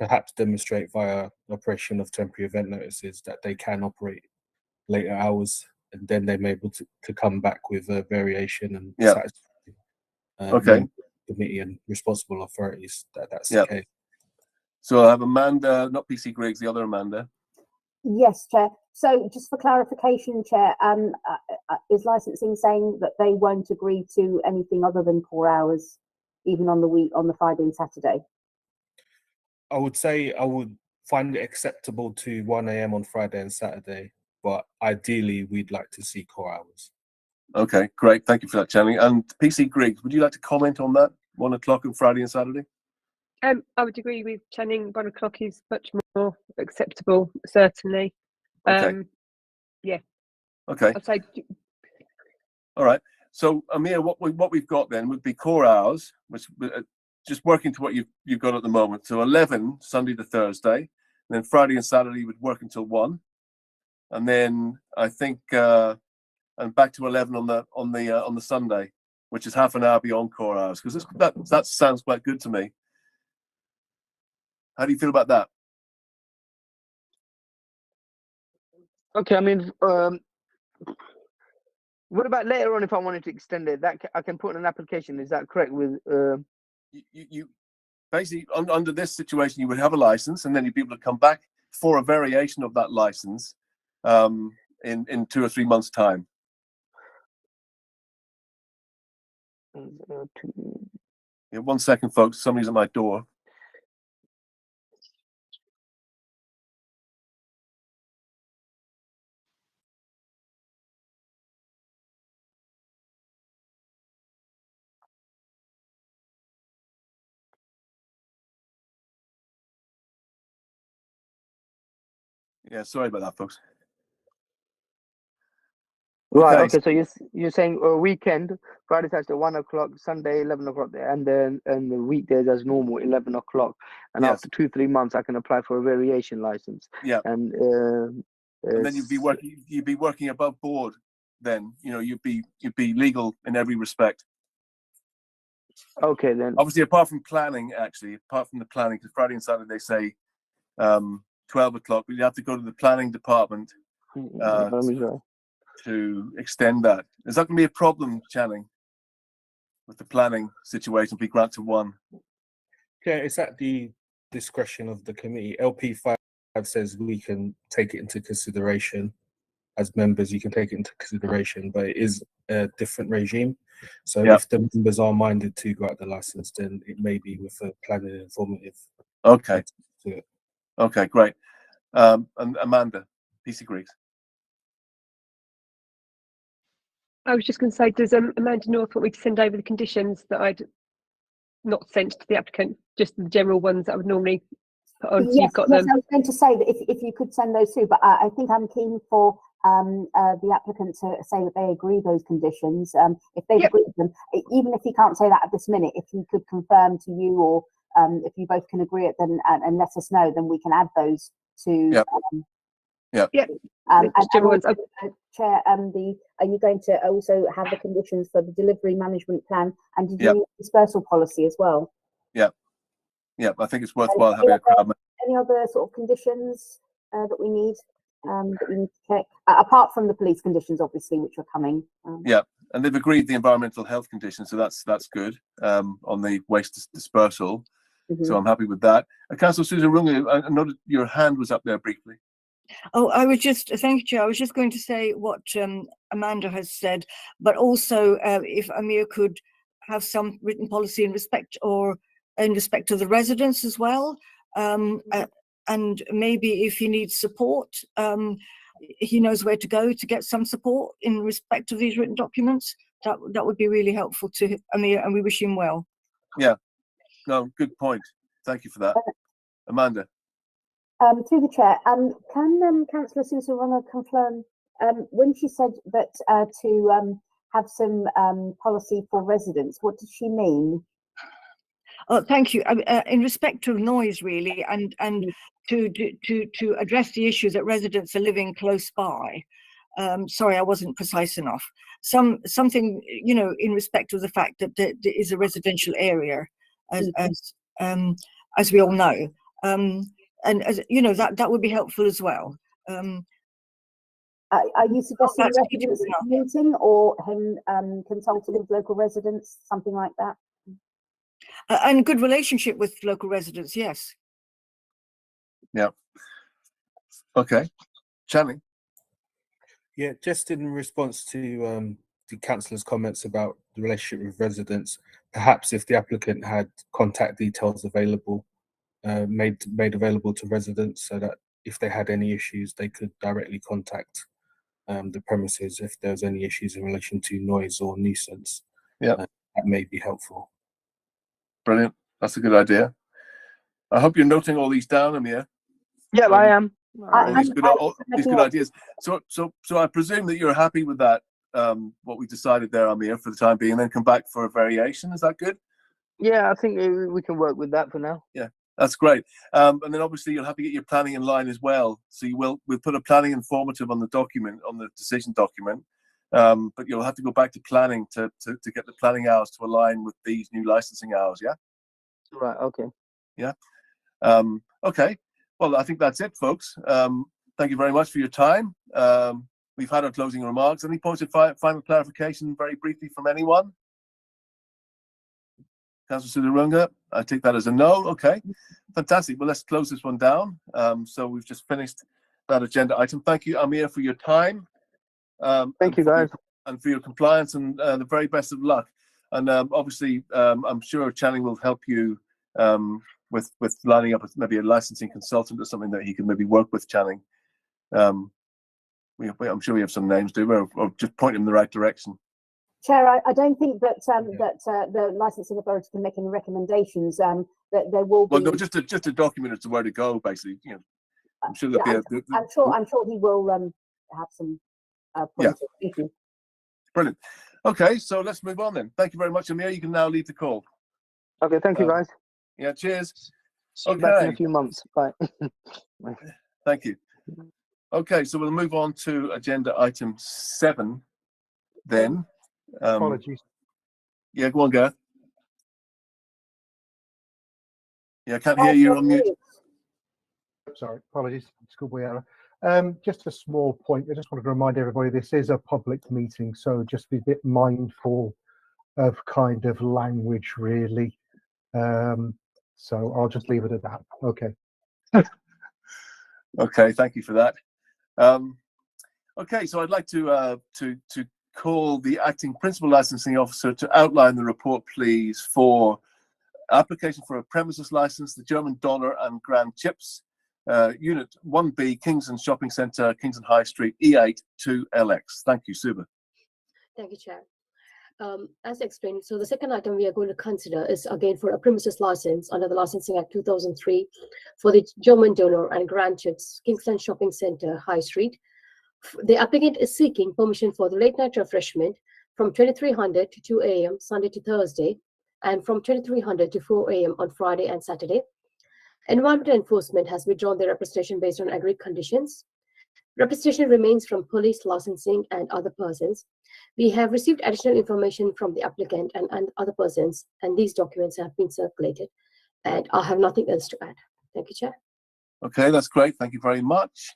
Speaker 13: perhaps demonstrate via operation of temporary event notices that they can operate later hours, and then they may be able to come back with a variation and satisfy committee and responsible authorities that's the case.
Speaker 3: So I have Amanda, not PC Griggs, the other Amanda.
Speaker 6: Yes, Chair. So just for clarification, Chair, is licensing saying that they won't agree to anything other than core hours, even on the Friday and Saturday?
Speaker 13: I would say I would find it acceptable to 1 AM on Friday and Saturday, but ideally we'd like to see core hours.
Speaker 3: Okay, great. Thank you for that, Channing. And PC Griggs, would you like to comment on that? 1 o'clock on Friday and Saturday?
Speaker 14: I would agree with Channing. 1 o'clock is much more acceptable, certainly.
Speaker 3: Okay.
Speaker 14: Yeah.
Speaker 3: Okay.
Speaker 14: I'd say
Speaker 3: All right. So Amir, what we've got then would be core hours, which just working to what you've got at the moment. So 11 Sunday to Thursday, and then Friday and Saturday would work until 1, and then I think and back to 11 on the Sunday, which is half an hour beyond core hours, because that sounds quite good to me. How do you feel about that?
Speaker 11: Okay, I mean, what about later on if I wanted to extend it? That I can put in an application. Is that correct? With
Speaker 3: You basically under this situation, you would have a license, and then you'd be able to come back for a variation of that license in 2 or 3 months' time. Yeah, 1 second, folks. Somebody's at my door. Yeah, sorry about that, folks.
Speaker 11: Right.
Speaker 3: Okay.
Speaker 11: Okay. So you're saying weekend, Friday, Saturday, 1 o'clock, Sunday, 11 o'clock, and then the weekdays as normal, 11 o'clock. And
Speaker 3: Yes.
Speaker 11: after 2-3 months, I can apply for a variation license.
Speaker 3: Yeah.
Speaker 11: And
Speaker 3: then you'd be working above board. Then you'd be legal in every respect.
Speaker 11: Okay then.
Speaker 3: Obviously, apart from the planning, because Friday and Saturday they say 12 o'clock, but you have to go to the planning department to extend that. Is that going to be a problem, Channing, with the planning situation? Be granted to 1.
Speaker 13: Yeah, it's at the discretion of the committee. LP5 says we can take it into consideration. As members, you can take it into consideration, but it is a different regime. So if the members are minded to go out the license, then it may be with a planning and informative.
Speaker 3: Okay. Okay, great. And Amanda, PC Greeks.
Speaker 14: I was just going to say, does Amanda North want me to send over the conditions that I'd not sent to the applicant, just the general ones that I would normally put on? So
Speaker 6: Yes,
Speaker 14: you've got
Speaker 6: yes,
Speaker 14: them.
Speaker 6: I was going to say that if you could send those through, but I think I'm keen for the applicant to say that they agree those conditions. If they've agreed them, even if he can't say that at this minute, if he could confirm to you, or if you both can agree it, then and let us know, then we can add those to. Chair, are you going to also have the conditions for the delivery management plan, and did you need dispersal policy as well?
Speaker 3: Yeah, I think it's worthwhile having a crowd.
Speaker 6: Any other sort of conditions that we need that we need to check, apart from the police conditions, obviously, which are coming?
Speaker 3: Yeah, and they've agreed the environmental health conditions, so that's good on the waste dispersal. So I'm happy with that. Councillor Susan Runge, I noted your hand was up there briefly.
Speaker 2: Oh, thank you, Chair. I was just going to say what Amanda has said, but also if Amir could have some written policy in respect of the residents as well, and maybe if he needs support, he knows where to go to get some support in respect of these written documents. That would be really helpful to Amir, and we wish him well.
Speaker 3: Yeah, no, good point. Thank you for that, Amanda.
Speaker 6: Through the chair, can Councillor Susan Runge confirm when she said that to have some policy for residents, what did she mean?
Speaker 2: Oh, thank you. In respect of noise, really, and to address the issue that residents are living close by. Sorry, I wasn't precise enough. Something in respect of the fact that there is a residential area, as we all know. And as that would be helpful as well.
Speaker 6: Are you suggesting residents meeting or him consulting with local residents, something like that?
Speaker 2: And good relationship with local residents, yes.
Speaker 3: Yeah. Okay, Channing.
Speaker 13: Yeah, just in response to the councillor's comments about the relationship with residents, perhaps if the applicant had contact details available, made available to residents, so that if they had any issues, they could directly contact the premises if there's any issues in relation to noise or nuisance.
Speaker 3: Yeah,
Speaker 13: that may be helpful.
Speaker 3: Brilliant. That's a good idea. I hope you're noting all these down, Amir.
Speaker 11: Yeah, I am.
Speaker 3: All these good ideas. So I presume that you're happy with that, what we decided there, Amir, for the time being, and then come back for a variation. Is that good?
Speaker 11: Yeah, I think we can work with that for now.
Speaker 3: Yeah, that's great. And then obviously you'll have to get your planning in line as well. So we'll put a planning informative on the document, on the decision document. But you'll have to go back to planning to get the planning hours to align with these new licensing hours. Yeah.
Speaker 11: Right. Okay.
Speaker 3: Yeah. Okay. Well, I think that's it, folks. Thank you very much for your time. We've had our closing remarks. Any points of final clarification, very briefly, from anyone? Councillor Sudurunga, I take that as a no. Okay, fantastic. Well, let's close this one down. So we've just finished that agenda item. Thank you, Amir, for your time.
Speaker 11: Thank you, guys.
Speaker 3: And for your compliance, and the very best of luck. And obviously, I'm sure Channing will help you with lining up maybe a licensing consultant or something that he can maybe work with, Channing. I'm sure we have some names, do we? Or just point him in the right direction.
Speaker 6: Chair, I don't think that the licensing authority can make any recommendations. That there will be.
Speaker 3: Well, no, just a document as to where to go, basically. You know, I'm sure that
Speaker 6: I'm sure he will have some points. Thank you.
Speaker 3: Brilliant. Okay, so let's move on then. Thank you very much, Amir. You can now leave the call.
Speaker 11: Okay, thank you, guys.
Speaker 3: Yeah, cheers.
Speaker 11: See you back in a few months. Bye.
Speaker 3: Thank you. Okay, so we'll move on to agenda item 7 then.
Speaker 1: Apologies.
Speaker 3: Yeah, go on, Gareth. Yeah, I can't hear you on mute.
Speaker 1: Sorry, apologies, schoolboy error. Just a small point. I just wanted to remind everybody this is a public meeting, so just be a bit mindful of kind of language, really. So I'll just leave it at that. Okay.
Speaker 3: Okay, thank you for that. Okay, so I'd like to call the acting principal licensing officer to outline the report, please, for application for a premises license, the German Donner and Grand Chips, Unit 1B, Kingston Shopping Centre, Kingston High Street, E8 2LX. Thank you, Suba.
Speaker 5: Thank you, Chair. As explained, so the second item we are going to consider is again for a premises license under the Licensing Act 2003 for the German Donner and Grand Chips, Kingston Shopping Centre, High Street. The applicant is seeking permission for the late night refreshment from 2300 to 2 a.m. Sunday to Thursday, and from 2300 to 4 a.m. on Friday and Saturday. Environmental Enforcement has withdrawn their representation based on agreed conditions. Representation remains from police, licensing, and other persons. We have received additional information from the applicant and other persons, and these documents have been circulated. And I have nothing else to add. Thank you, Chair.
Speaker 3: Okay, that's great. Thank you very much.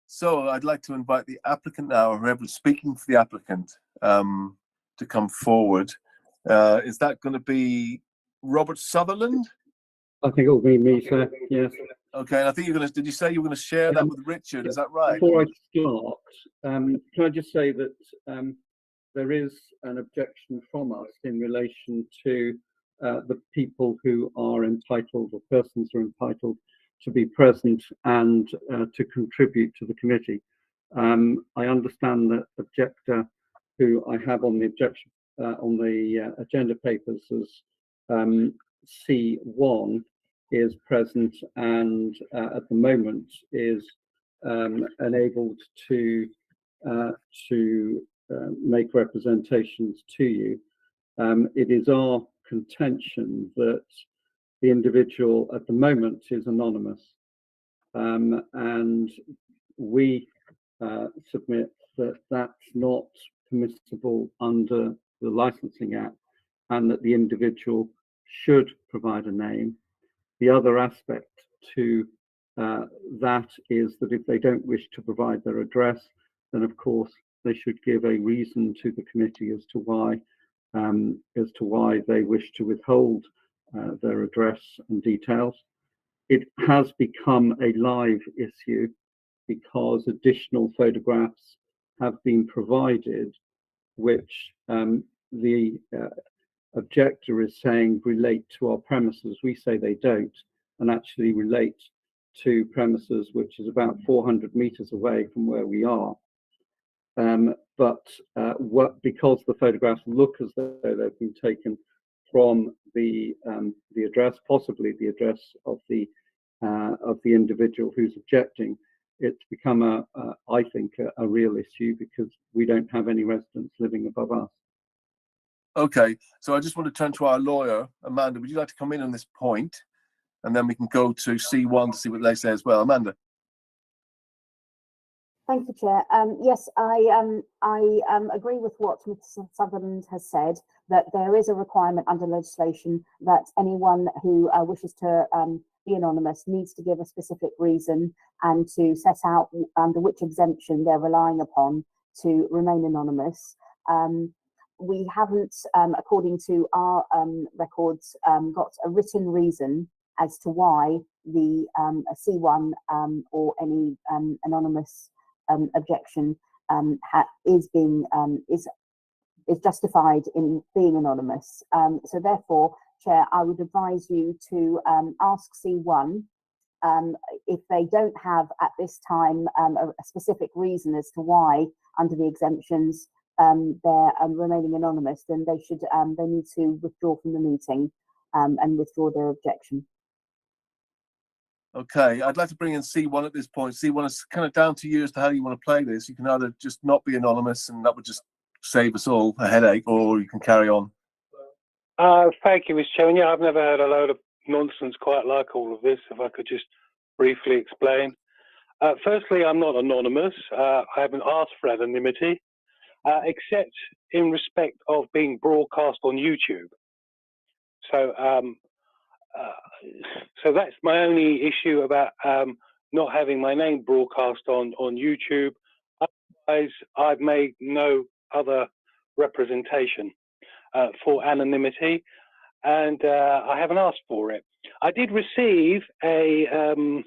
Speaker 3: So I'd like to invite the applicant now, or whoever's speaking for the applicant, to come forward. Is that going to be Robert Sutherland?
Speaker 9: I think it'll be me, sir. Yes.
Speaker 3: Okay, and I think you're going to, did you say you were going to share that with Richard? Is that right?
Speaker 9: Before I start, can I just say that there is an objection from us in relation to the people who are entitled, or persons who are entitled to be present and to contribute to the committee. I understand that objector, who I have on the objection on the agenda papers as C1, is present and at the moment is enabled to make representations to you. It is our contention that the individual at the moment is anonymous, and we submit that that's not permissible under the Licensing Act, and that the individual should provide a name. The other aspect to that is that if they don't wish to provide their address, then of course they should give a reason to the committee as to why they wish to withhold their address and details. It has become a live issue because additional photographs have been provided, which the objector is saying relate to our premises. We say they don't, and actually relate to premises which is about 400 meters away from where we are. But because the photographs look as though they've been taken from the address, possibly the address of the individual who's objecting, it's become I think a real issue because we don't have any residents living above us.
Speaker 3: Okay, so I just want to turn to our lawyer, Amanda. Would you like to come in on this point, and then we can go to C1 to see what they say as well, Amanda?
Speaker 6: Thank you, Chair. Yes, I agree with what Mr. Sutherland has said, that there is a requirement under legislation that anyone who wishes to be anonymous needs to give a specific reason and to set out under which exemption they're relying upon to remain anonymous. We haven't, according to our records, got a written reason as to why the C1 or any anonymous objection is justified in being anonymous. So therefore, Chair, I would advise you to ask C1 if they don't have at this time a specific reason as to why under the exemptions they're remaining anonymous, then they need to withdraw from the meeting and withdraw their objection.
Speaker 3: Okay, I'd like to bring in C1 at this point. C1, is kind of down to you as to how you want to play this. You can either just not be anonymous, and that would just save us all a headache, or you can carry on.
Speaker 12: Thank you, Mr. Chairman. Yeah, I've never heard a load of nonsense quite like all of this. If I could just briefly explain. Firstly, I'm not anonymous. I haven't asked for anonymity, except in respect of being broadcast on YouTube. So that's my only issue about not having my name broadcast on YouTube. Otherwise, I've made no other representation for anonymity, and I haven't asked for it. I did receive an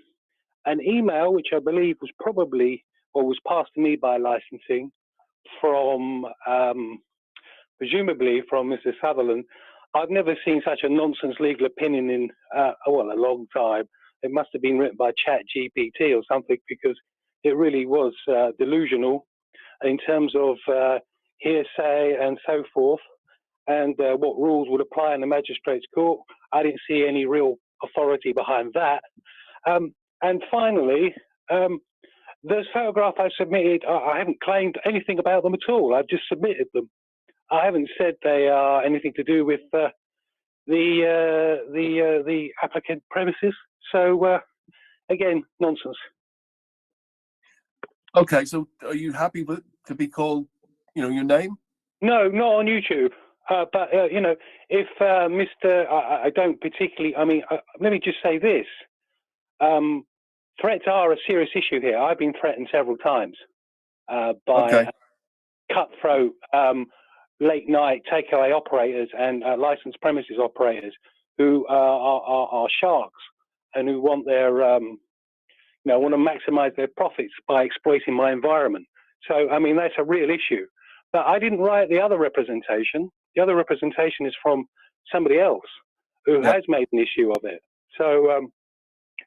Speaker 12: email, which I believe was probably, or was passed to me by licensing, from presumably from Mr. Sutherland. I've never seen such a nonsense legal opinion in, well, a long time. It must have been written by ChatGPT or something, because it really was delusional in terms of hearsay and so forth, and what rules would apply in the magistrate's court. I didn't see any real authority behind that. And finally, those photographs I submitted, I haven't claimed anything about them at all. I've just submitted them. I haven't said they are anything to do with the applicant premises. So again, nonsense.
Speaker 3: Okay, so are you happy with to be called, your name?
Speaker 12: No, not on YouTube. But if Mr. I don't particularly. I mean, let me just say this: threats are a serious issue here. I've been threatened several times by cutthroat late night takeaway operators and licensed premises operators who are sharks and who want their want to maximize their profits by exploiting my environment. So I mean, that's a real issue. But I didn't write the other representation. The other representation is from somebody else who has made an issue of it. So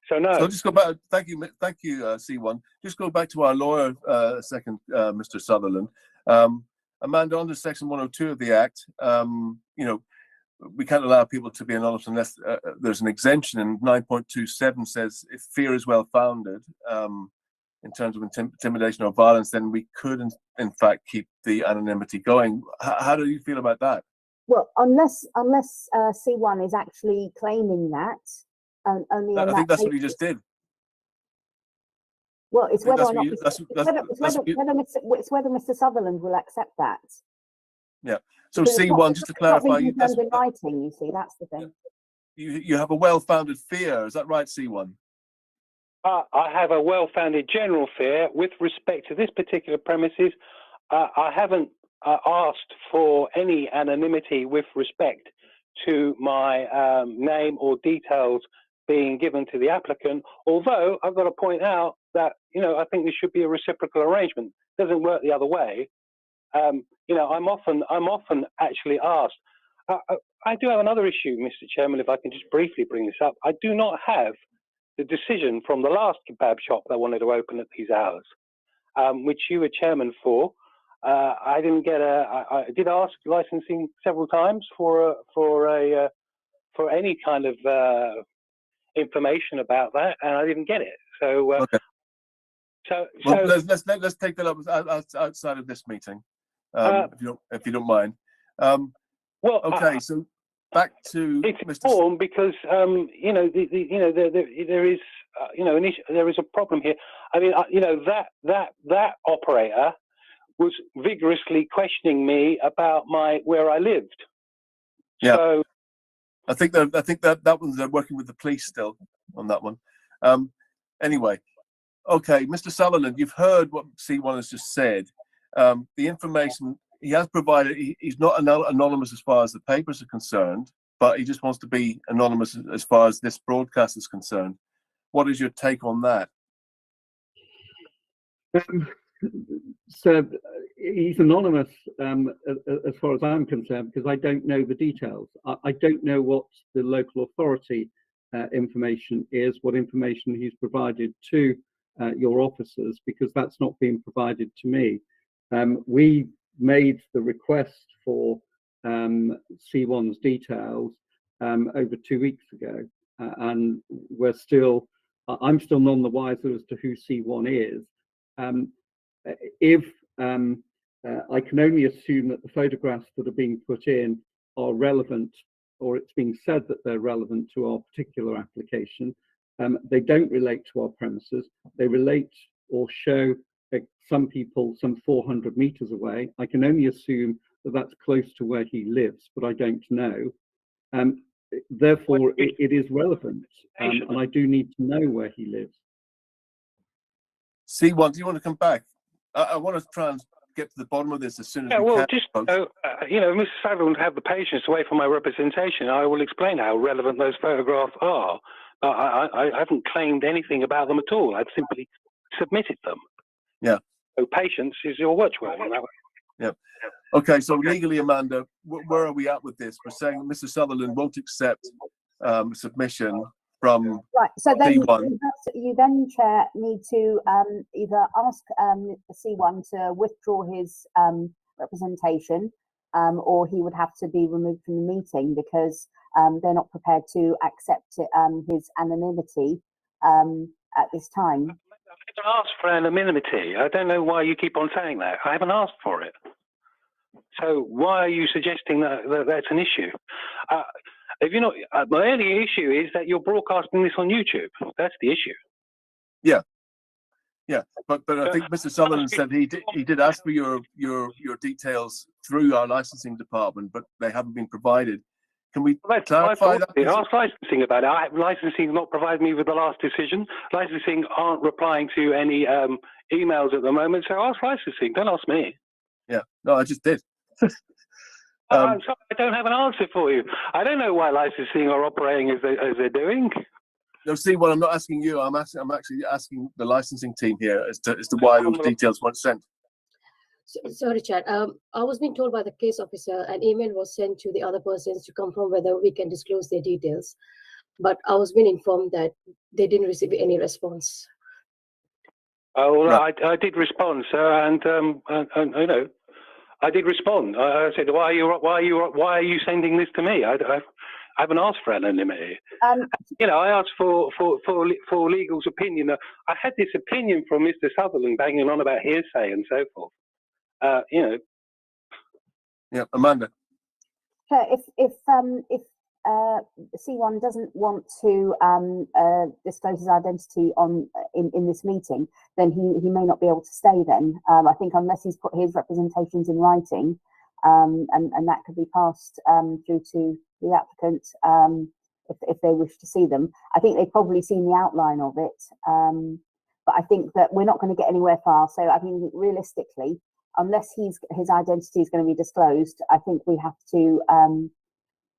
Speaker 12: so no.
Speaker 3: So just go back. Thank you, C1. Just go back to our lawyer a second, Mr. Sutherland. Amanda, under Section 102 of the Act, we can't allow people to be anonymous unless there's an exemption, and 9.27 says if fear is well founded in terms of intimidation or violence, then we could in fact keep the anonymity going. How do you feel about that?
Speaker 6: Well, unless C1 is actually claiming that, only on
Speaker 3: I think that's what you just did.
Speaker 6: Well, it's whether or not it's whether Mr. Sutherland will accept that.
Speaker 3: Yeah. So C1, just to clarify,
Speaker 6: in writing. You see, that's the thing.
Speaker 3: You have a well-founded fear. Is that right, C1?
Speaker 12: I have a well-founded general fear with respect to this particular premises. I haven't asked for any anonymity with respect to my name or details being given to the applicant. Although I've got to point out that I think there should be a reciprocal arrangement. It doesn't work the other way. I'm often actually asked. I do have another issue, Mr. Chairman, if I can just briefly bring this up. I do not have the decision from the last kebab shop that wanted to open at these hours, which you were chairman for. I didn't get I did ask licensing several times for any kind of information about that, and I didn't get it. So,
Speaker 3: Okay.
Speaker 12: so
Speaker 3: let's take that up outside of this meeting, if you don't mind.
Speaker 12: Well,
Speaker 3: okay, so back to
Speaker 12: it's
Speaker 3: Mr.
Speaker 12: informed because you know there is an issue, there is a problem here. I mean, that operator was vigorously questioning me about where I lived.
Speaker 3: Yeah.
Speaker 12: So
Speaker 3: I think that one's working with the police still on that one. Anyway, okay, Mr. Sutherland, you've heard what C1 has just said. The information he has provided, he's not anonymous as far as the papers are concerned, but he just wants to be anonymous as far as this broadcast is concerned. What is your take on that?
Speaker 9: So he's anonymous as far as I'm concerned, because I don't know the details. I don't know what the local authority information is, what information he's provided to your officers, because that's not been provided to me. We made the request for C1's details over 2 weeks ago, and I'm still none the wiser as to who C1 is. I can only assume that the photographs that are being put in are relevant, or it's being said that they're relevant to our particular application. They don't relate to our premises. They relate or show some people some 400 meters away. I can only assume that that's close to where he lives, but I don't know. Therefore, it is relevant, and I do need to know where he lives.
Speaker 3: C1, do you want to come back? I want to try and get to the bottom of this as soon as we
Speaker 12: well,
Speaker 3: can.
Speaker 12: just Mr. Sutherland have the patience to wait for my representation. I will explain how relevant those photographs are. I haven't claimed anything about them at all. I've simply submitted them.
Speaker 3: Yeah.
Speaker 12: So patience is your watchword.
Speaker 3: Yeah. Okay, so legally, Amanda, where are we at with this? We're saying Mr. Sutherland won't accept submission from
Speaker 6: right. So then
Speaker 3: C1.
Speaker 6: you Chair, need to either ask C1 to withdraw his representation, or he would have to be removed from the meeting because they're not prepared to accept his anonymity at this time.
Speaker 12: I haven't asked for anonymity. I don't know why you keep on saying that. I haven't asked for it. So why are you suggesting that that's an issue? If you're not, my only issue is that you're broadcasting this on YouTube. That's the issue.
Speaker 3: Yeah, yeah, but I think Mr. Sutherland said he did ask for your details through our licensing department, but they haven't been provided. Can we clarify that?
Speaker 12: Ask licensing about it. Licensing has not provided me with the last decision. Licensing aren't replying to any emails at the moment, so ask licensing. Don't ask me.
Speaker 3: Yeah, no, I just did.
Speaker 12: I'm sorry, I don't have an answer for you. I don't know why licensing are operating as they're doing.
Speaker 3: No, see, what I'm not asking you. I'm actually asking the licensing team here as to why those details weren't sent.
Speaker 5: Sorry, Chad. I was being told by the case officer an email was sent to the other persons to confirm whether we can disclose their details. But I was being informed that they didn't receive any response.
Speaker 12: Oh, well, right. I did respond, sir, and you know, I did respond. I said, why are you sending this to me? I haven't asked for anonymity. You know, I asked for legal's opinion. I had this opinion from Mr. Sutherland banging on about hearsay and so forth. You know.
Speaker 3: Yeah, Amanda.
Speaker 6: If C1 doesn't want to disclose his identity in this meeting, then he may not be able to stay then. I think unless he's put his representations in writing, and that could be passed through to the applicant if they wish to see them. I think they've probably seen the outline of it, but I think that we're not going to get anywhere far. So I mean, realistically, unless his identity is going to be disclosed, I think we have to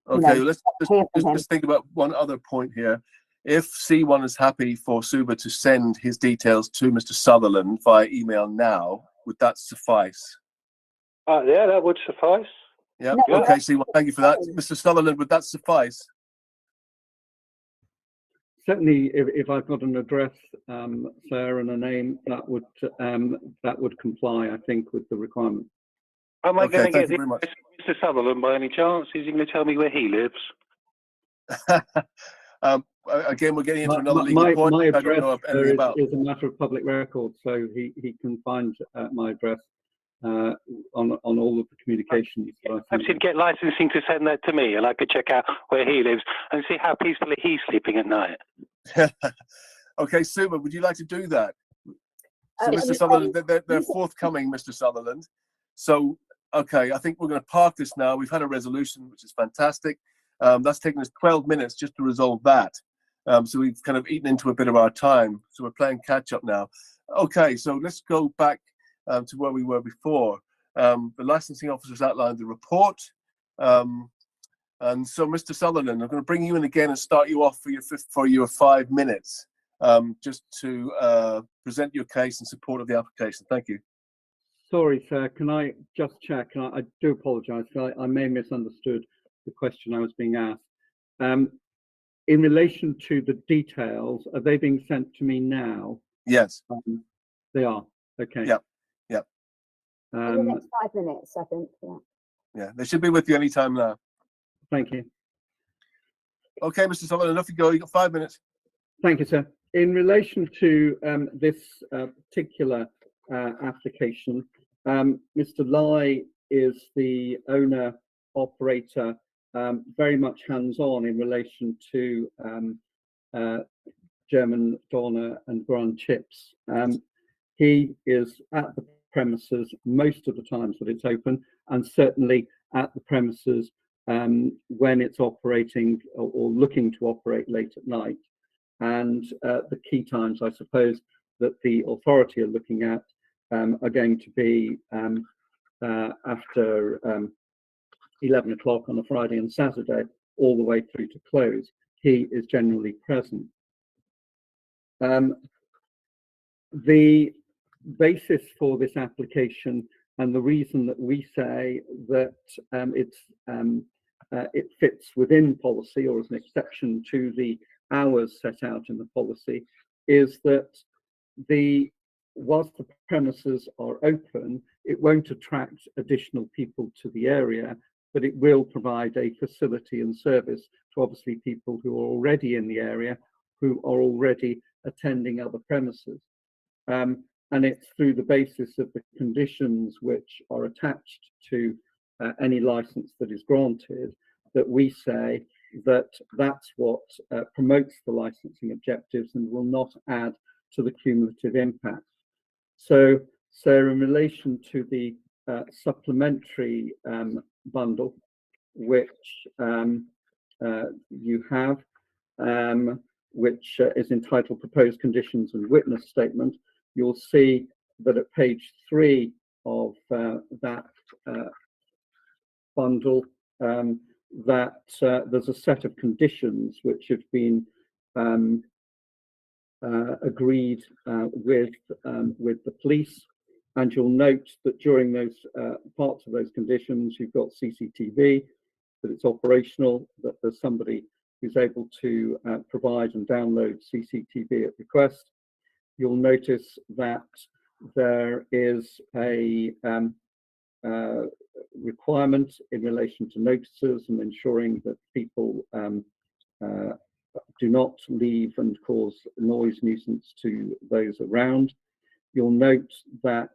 Speaker 3: okay, let's just think about one other point here. If C1 is happy for Suva to send his details to Mr. Sutherland via email now, would that suffice?
Speaker 12: Yeah, that would suffice.
Speaker 3: Yeah, okay, C1, thank you for that. Mr. Sutherland, would that suffice?
Speaker 9: Certainly, if I've got an address, sir, and a name, that would comply, I think, with the requirement.
Speaker 12: Am I
Speaker 3: Okay,
Speaker 12: going to
Speaker 3: thank
Speaker 12: get
Speaker 3: you very much.
Speaker 12: Mr. Sutherland by any chance? Is he going to tell me where he lives?
Speaker 3: Again, we're getting into another legal
Speaker 9: My
Speaker 3: point. I don't
Speaker 9: address
Speaker 3: know anything about.
Speaker 9: is a matter of public record, so he can find my address on all of the communications that I
Speaker 12: Perhaps
Speaker 9: send.
Speaker 12: he'd get licensing to send that to me, and I could check out where he lives and see how peacefully he's sleeping at night.
Speaker 3: Okay, Suma, would you like to do that? So,
Speaker 6: Yes,
Speaker 3: Mr. Sutherland, they're forthcoming, Mr. Sutherland. So, okay, I think we're going to park this now. We've had a resolution, which is fantastic. That's taken us 12 minutes just to resolve that. So we've kind of eaten into a bit of our time. So we're playing catch up now. Okay, so let's go back to where we were before. The licensing officers outlined the report. And so, Mr. Sutherland, I'm going to bring you in again and start you off for your 5 minutes, just to present your case in support of the application. Thank you.
Speaker 9: Sorry, sir, can I just check? I do apologise, I may have misunderstood the question I was being asked. In relation to the details, are they being sent to me now?
Speaker 3: Yes.
Speaker 9: They are. Okay.
Speaker 3: Yep. Yep.
Speaker 6: In the next 5 minutes, I think. Yeah.
Speaker 3: Yeah, they should be with you anytime now.
Speaker 9: Thank you.
Speaker 3: Okay, Mr. Sutherland, off you go. You've got 5 minutes.
Speaker 9: Thank you, sir. In relation to this particular application, Mr. Lai is the owner operator, very much hands-on in relation to German Donner and Grand Chips. He is at the premises most of the times that it's open, and certainly at the premises when it's operating or looking to operate late at night. And the key times, I suppose, that the authority are looking at are going to be after 11 o'clock on a Friday and Saturday, all the way through to close. He is generally present. The basis for this application and the reason that we say that it fits within policy or as an exception to the hours set out in the policy is that whilst the premises are open, it won't attract additional people to the area, but it will provide a facility and service to obviously people who are already in the area, who are already attending other premises. And it's through the basis of the conditions which are attached to any license that is granted that we say that that's what promotes the licensing objectives and will not add to the cumulative impact. So in relation to the supplementary bundle, which you have, which is entitled Proposed Conditions and Witness Statement, you'll see that at page 3 of that bundle, that there's a set of conditions which have been agreed with the police, and you'll note that during those parts of those conditions, you've got CCTV, that it's operational, that there's somebody who's able to provide and download CCTV at request. You'll notice that there is a requirement in relation to notices and ensuring that people do not leave and cause noise nuisance to those around. You'll note that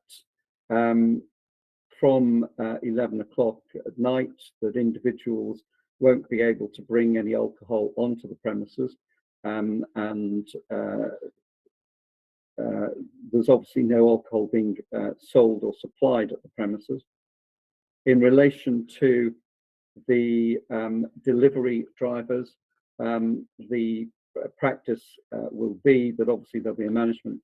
Speaker 9: from 11 o'clock at night, that individuals won't be able to bring any alcohol onto the premises, and there's obviously no alcohol being sold or supplied at the premises. In relation to the delivery drivers, the practice will be that obviously there'll be a management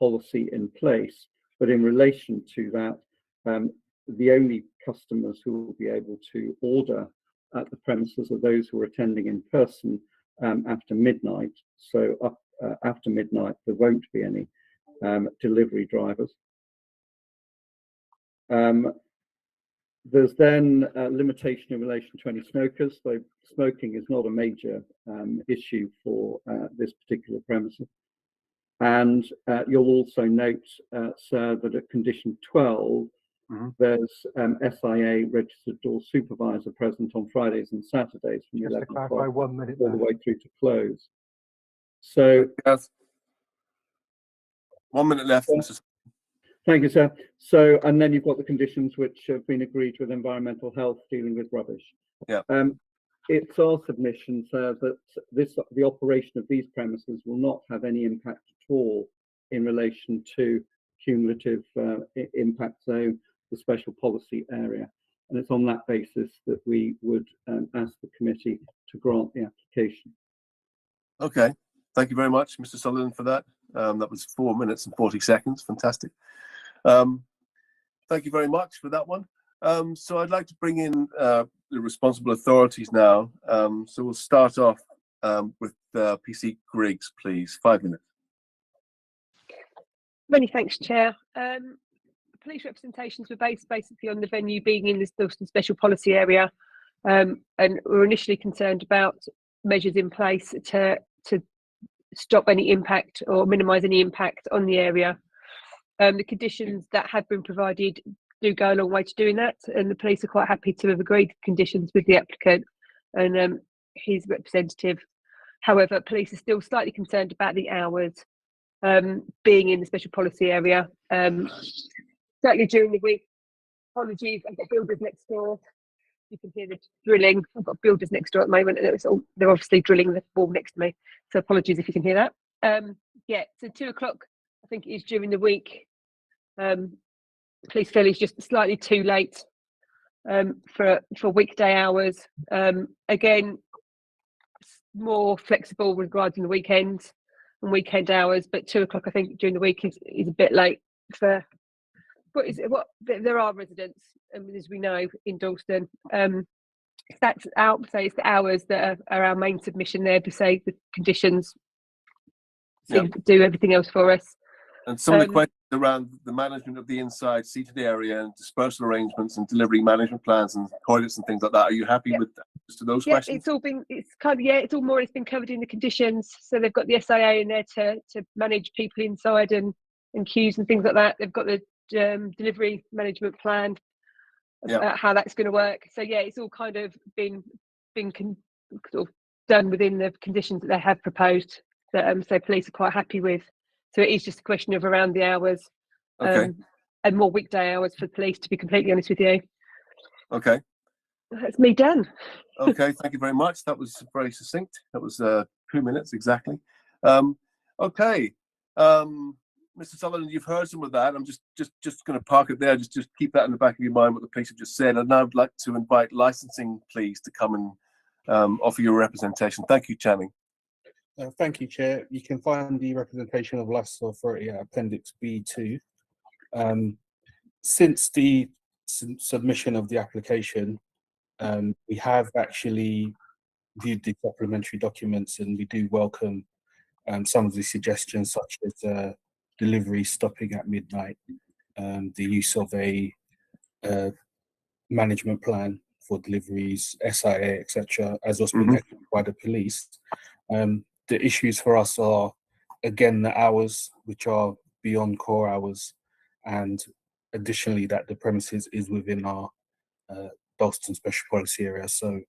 Speaker 9: policy in place, but in relation to that, the only customers who will be able to order at the premises are those who are attending in person after midnight. So after midnight, there won't be any delivery drivers. There's then a limitation in relation to any smokers, though smoking is not a major issue for this particular premises. And you'll also note, sir, that at condition 12, there's SIA registered door supervisor present on Fridays and Saturdays from
Speaker 1: Just to
Speaker 9: 11
Speaker 1: clarify,
Speaker 9: o'clock
Speaker 1: 1 minute
Speaker 9: all the
Speaker 1: left.
Speaker 9: way through to close. So,
Speaker 3: Yes. 1 minute left, Mrs.
Speaker 9: thank you, sir. So, and then you've got the conditions which have been agreed with environmental health dealing with rubbish.
Speaker 3: Yeah.
Speaker 9: It's our submission, sir, that the operation of these premises will not have any impact at all in relation to cumulative impact zone, the special policy area. And it's on that basis that we would ask the committee to grant the application.
Speaker 3: Okay, thank you very much, Mr. Sutherland, for that. That was 4 minutes and 40 seconds. Fantastic. Thank you very much for that one. So I'd like to bring in the responsible authorities now. So we'll start off with PC Griggs, please. 5 minutes.
Speaker 14: Many thanks, Chair. Police representations were based basically on the venue being in this Dalston special policy area, and we're initially concerned about measures in place to stop any impact or minimise any impact on the area. The conditions that have been provided do go a long way to doing that, and the police are quite happy to have agreed conditions with the applicant and his representative. However, police are still slightly concerned about the hours being in the special policy area. Certainly during the week. Apologies, I've got builders next door. You can hear the drilling. I've got builders next door at the moment, and they're obviously drilling the wall next to me. So apologies if you can hear that. Yeah, so 2 o'clock, I think it is during the week. Police feel is just slightly too late for weekday hours. Again, more flexible regarding the weekends and weekend hours, but 2 o'clock I think during the week is a bit late for what there are residents, as we know, in Dalston. That's out, so it's the hours that are our main submission there to say the conditions do everything else for us.
Speaker 3: And some of the questions around the management of the inside seated area and dispersal arrangements and delivery management plans and toilets and things like that. Are you happy with those questions?
Speaker 14: It's all been, it's all more or less been covered in the conditions. So they've got the SIA in there to manage people inside and queues and things like that. They've got the delivery management plan about how that's going to work. So yeah, it's all kind of been sort of done within the conditions that they have proposed that so police are quite happy with. So it is just a question of around the hours and more weekday hours for police, to be completely honest with you.
Speaker 3: Okay.
Speaker 14: That's me done.
Speaker 3: Okay, thank you very much. That was very succinct. That was 2 minutes exactly. Okay. Mr. Sutherland, you've heard some of that. I'm just going to park it there. Just keep that in the back of your mind, what the police have just said. And now I'd like to invite licensing, please, to come and offer your representation. Thank you, Channing.
Speaker 13: Thank you, Chair. You can find the representation of Licensing Authority at Appendix B2. Since the submission of the application, we have actually viewed the supplementary documents, and we do welcome some of the suggestions, such as delivery stopping at midnight, the use of a management plan for deliveries, SIA, etc., as was been echoed by the police. The issues for us are, again, the hours, which are beyond core hours, and additionally that the premises is within our Dalston special policy area. So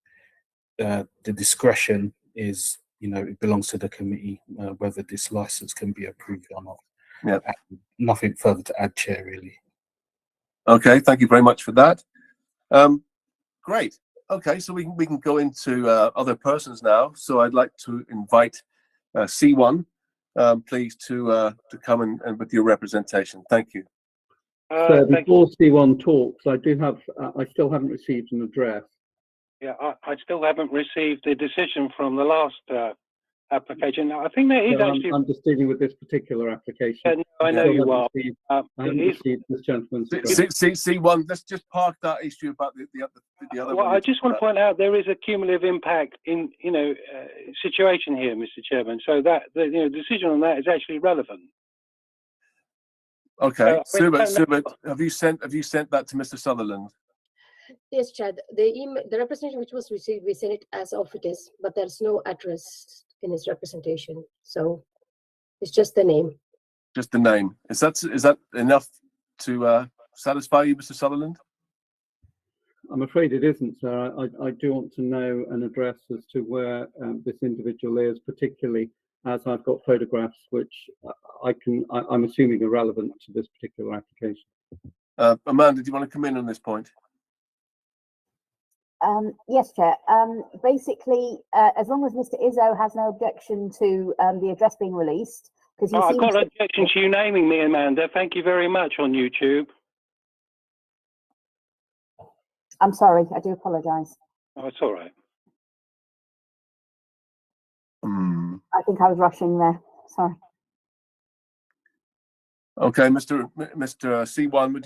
Speaker 13: the discretion is, it belongs to the committee whether this license can be approved or not.
Speaker 3: Yeah.
Speaker 13: Nothing further to add, Chair, really.
Speaker 3: Okay, thank you very much for that. Great. Okay, so we can go into other persons now. So I'd like to invite C1, please, to come and with your representation. Thank you.
Speaker 9: So before C1 talks, I still haven't received an address.
Speaker 12: Yeah, I still haven't received the decision from the last application. I think there is actually.
Speaker 9: I'm just dealing with this particular application.
Speaker 12: Yeah, no, I know you are.
Speaker 9: I haven't received this gentleman's address.
Speaker 3: C1, let's just park that issue about the other.
Speaker 12: Well, I just want to point out there is a cumulative impact in situation here, Mr. Chairman. So that the decision on that is actually relevant.
Speaker 3: Okay, Subert, have you sent that to Mr. Sutherland?
Speaker 5: Yes, Chair. The representation which was received, we sent it as of it is, but there's no address in his representation. So it's just the name.
Speaker 3: Just the name. Is that enough to satisfy you, Mr. Sutherland?
Speaker 9: I'm afraid it isn't, sir. I do want to know an address as to where this individual is, particularly as I've got photographs which I'm assuming are relevant to this particular application.
Speaker 3: Amanda, do you want to come in on this point?
Speaker 6: Yes, Chair. Basically, as long as Mr. Izzo has no objection to the address being released, because he
Speaker 12: I've
Speaker 6: seems
Speaker 12: got an objection to you naming me, Amanda. Thank you very much on YouTube.
Speaker 6: I'm sorry, I do apologise.
Speaker 12: Oh, it's all right.
Speaker 6: I think I was rushing there. Sorry.
Speaker 3: Okay, Mr. C1, would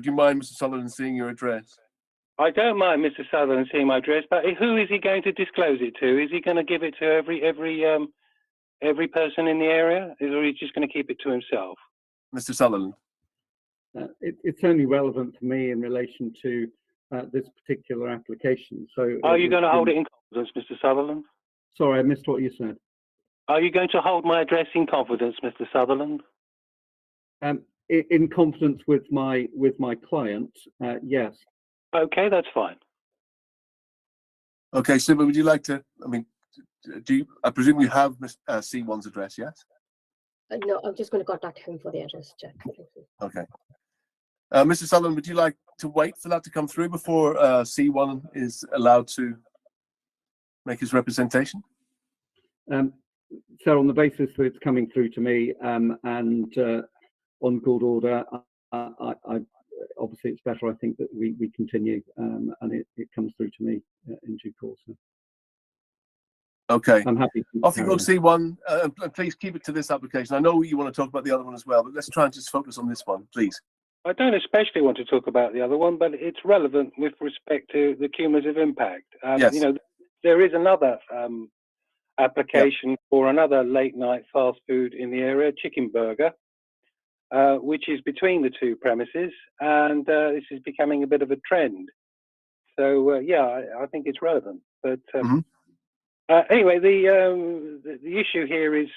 Speaker 3: you mind, Mr. Sutherland, seeing your address?
Speaker 12: I don't mind Mr. Sutherland seeing my address, but who is he going to disclose it to? Is he going to give it to every person in the area, or is he just going to keep it to himself?
Speaker 3: Mr. Sutherland.
Speaker 9: It's only relevant for me in relation to this particular application. So,
Speaker 12: are you going to hold it in confidence, Mr. Sutherland?
Speaker 9: Sorry, I missed what you said.
Speaker 12: Are you going to hold my address in confidence, Mr. Sutherland?
Speaker 9: In confidence with my client, yes.
Speaker 12: Okay, that's fine.
Speaker 3: Okay, Siva, would you like to? I mean, I presume you have C1's address, yes?
Speaker 5: No, I'm just going to contact him for the address check.
Speaker 3: Okay. Mr. Sutherland, would you like to wait for that to come through before C1 is allowed to make his representation?
Speaker 9: So on the basis that it's coming through to me and on good order, I obviously it's better, I think, that we continue and it comes through to me in due course. So.
Speaker 3: Okay.
Speaker 9: I'm happy.
Speaker 3: Off you go, C1. Please keep it to this application. I know you want to talk about the other one as well, but let's try and just focus on this one, please.
Speaker 12: I don't especially want to talk about the other one, but it's relevant with respect to the cumulative impact.
Speaker 3: Yes.
Speaker 12: You know, there is another application for another late night fast food in the area, Chicken Burger, which is between the two premises, and this is becoming a bit of a trend. So yeah, I think it's relevant. But anyway, the issue here is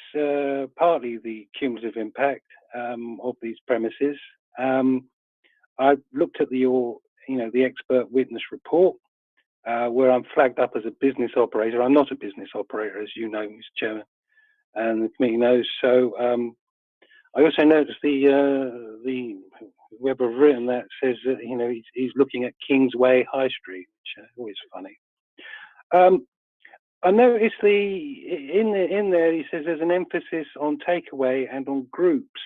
Speaker 12: partly the cumulative impact of these premises. I looked at the expert witness report, where I'm flagged up as a business operator. I'm not a business operator, as you know, Mr. Chairman, and the committee knows. So I also noticed the whoever have written that says that he's looking at Kingsway High Street, which is always funny. I noticed in there he says there's an emphasis on takeaway and on groups.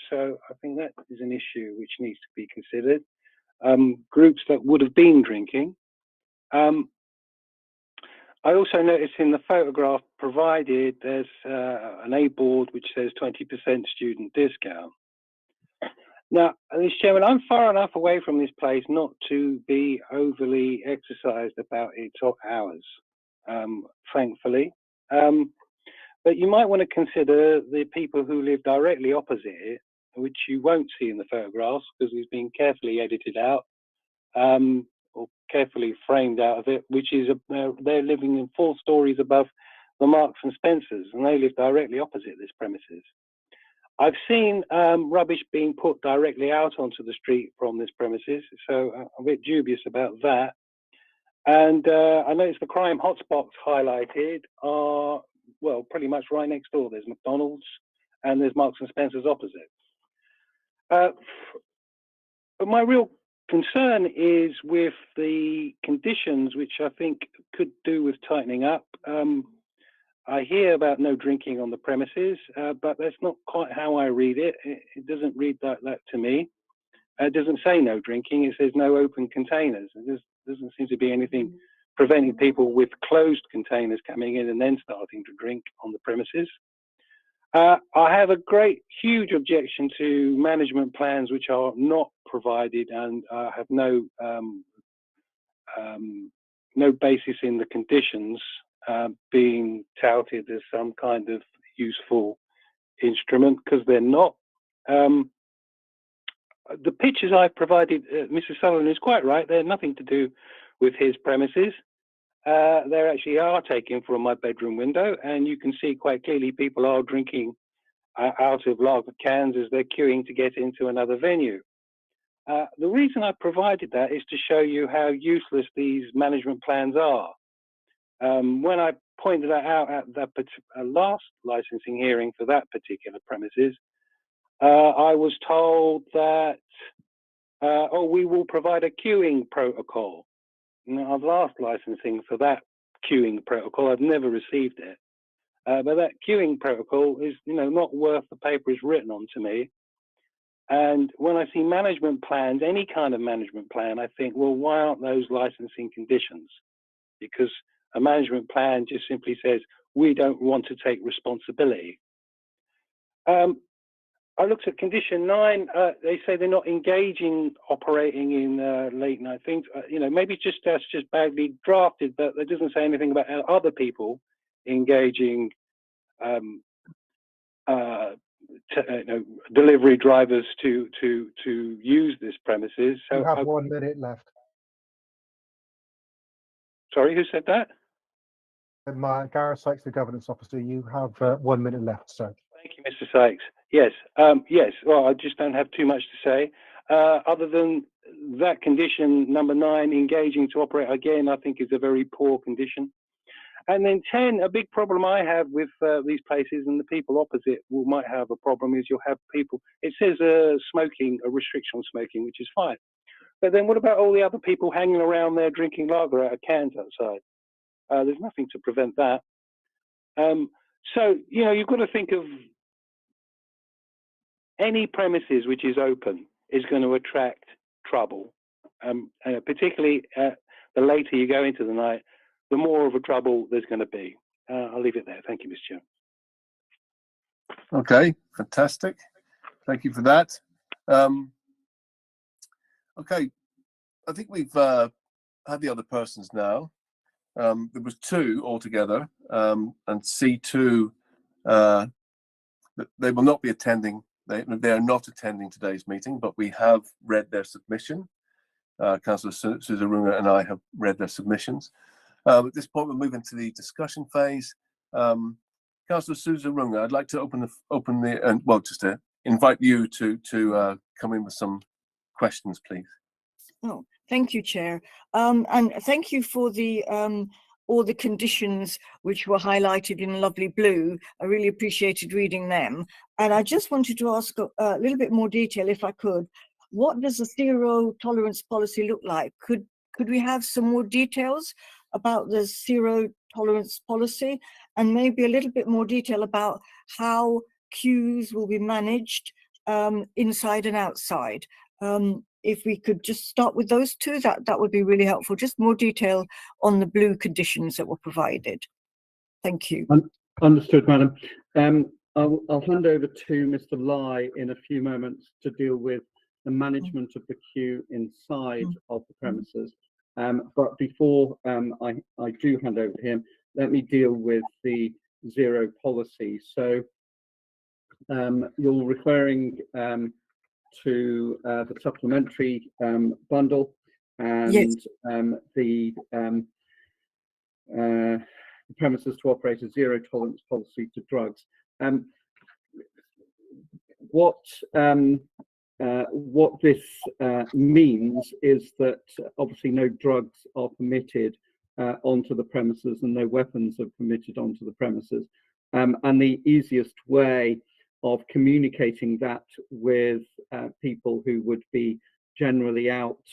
Speaker 12: So I think that is an issue which needs to be considered. Groups that would have been drinking. I also noticed in the photograph provided there's an A board which says 20% student discount. Now, Mr. Chairman, I'm far enough away from this place not to be overly exercised about its hours, thankfully. But you might want to consider the people who live directly opposite it, which you won't see in the photographs because it's been carefully edited out or carefully framed out of it, which is they're living in 4 stories above the Marks and Spencers, and they live directly opposite this premises. I've seen rubbish being put directly out onto the street from this premises, so I'm a bit dubious about that. And I noticed the crime hotspots highlighted are, well, pretty much right next door. There's McDonald's and there's Marks and Spencers opposite. But my real concern is with the conditions, which I think could do with tightening up. I hear about no drinking on the premises, but that's not quite how I read it. It doesn't read that to me. It doesn't say no drinking. It says no open containers. There doesn't seem to be anything preventing people with closed containers coming in and then starting to drink on the premises. I have a huge objection to management plans which are not provided and have no basis in the conditions being touted as some kind of useful instrument, because they're not. the pictures I provided, Mr. Sutherland is quite right. They're nothing to do with his premises. They actually are taken from my bedroom window, and you can see quite clearly people are drinking out of lager cans as they're queuing to get into another venue. The reason I provided that is to show you how useless these management plans are. When I pointed that out at the last licensing hearing for that particular premises, I was told that, oh, we will provide a queuing protocol. Now, I've asked licensing for that queuing protocol. I've never received it. But that queuing protocol is, not worth the paper it's written on to me. And when I see management plans, any kind of management plan, I think, well, why aren't those licensing conditions? Because a management plan just simply says, we don't want to take responsibility. I looked at condition 9. They say they're not engaging, operating in late night things. Maybe that's just badly drafted, but it doesn't say anything about other people engaging delivery drivers to use this premises. So
Speaker 1: you have 1 minute left.
Speaker 12: Sorry, who said that?
Speaker 1: Gareth Sykes, the governance officer. You have 1 minute left, sir.
Speaker 12: Thank you, Mr. Sykes. Yes, yes. Well, I just don't have too much to say, other than that condition number 9, engaging to operate, again, I think is a very poor condition. And then 10, a big problem I have with these places, and the people opposite might have a problem, is you'll have people, it says smoking, a restriction on smoking, which is fine. But then what about all the other people hanging around there drinking lager out of cans outside? There's nothing to prevent that. So, you've got to think of any premises which is open is going to attract trouble, particularly the later you go into the night, the more of a trouble there's going to be. I'll leave it there. Thank you, Mr. Chair.
Speaker 3: Okay, fantastic. Thank you for that. Okay, I think we've had the other persons now. There was 2 altogether, and C2, they will not be attending. They are not attending today's meeting, but we have read their submission. Councillor Sousa Runga and I have read their submissions. At this point, we'll move into the discussion phase. Councillor Sousa Runga, I'd like to just to invite you to come in with some questions, please.
Speaker 2: Oh, thank you, Chair. And thank you for the all the conditions which were highlighted in lovely blue. I really appreciated reading them. And I just wanted to ask a little bit more detail, if I could. What does the zero tolerance policy look like? Could we have some more details about the zero tolerance policy, and maybe a little bit more detail about how queues will be managed inside and outside? If we could just start with those 2, that would be really helpful. Just more detail on the blue conditions that were provided. Thank you.
Speaker 9: Understood, Madam. I'll hand over to Mr. Lai in a few moments to deal with the management of the queue inside of the premises. But before I do hand over to him, let me deal with the zero policy. So you're referring to the supplementary bundle and
Speaker 2: yes.
Speaker 9: The premises to operate a zero tolerance policy to drugs. What this means is that obviously no drugs are permitted onto the premises and no weapons are permitted onto the premises. And the easiest way of communicating that with people who would be generally out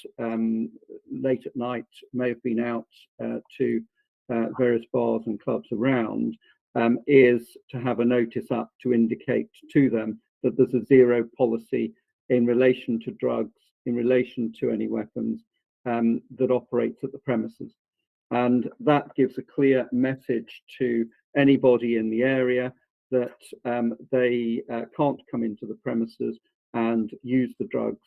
Speaker 9: late at night, may have been out to various bars and clubs around, is to have a notice up to indicate to them that there's a zero policy in relation to drugs, in relation to any weapons that operates at the premises. And that gives a clear message to anybody in the area that they can't come into the premises and use the drugs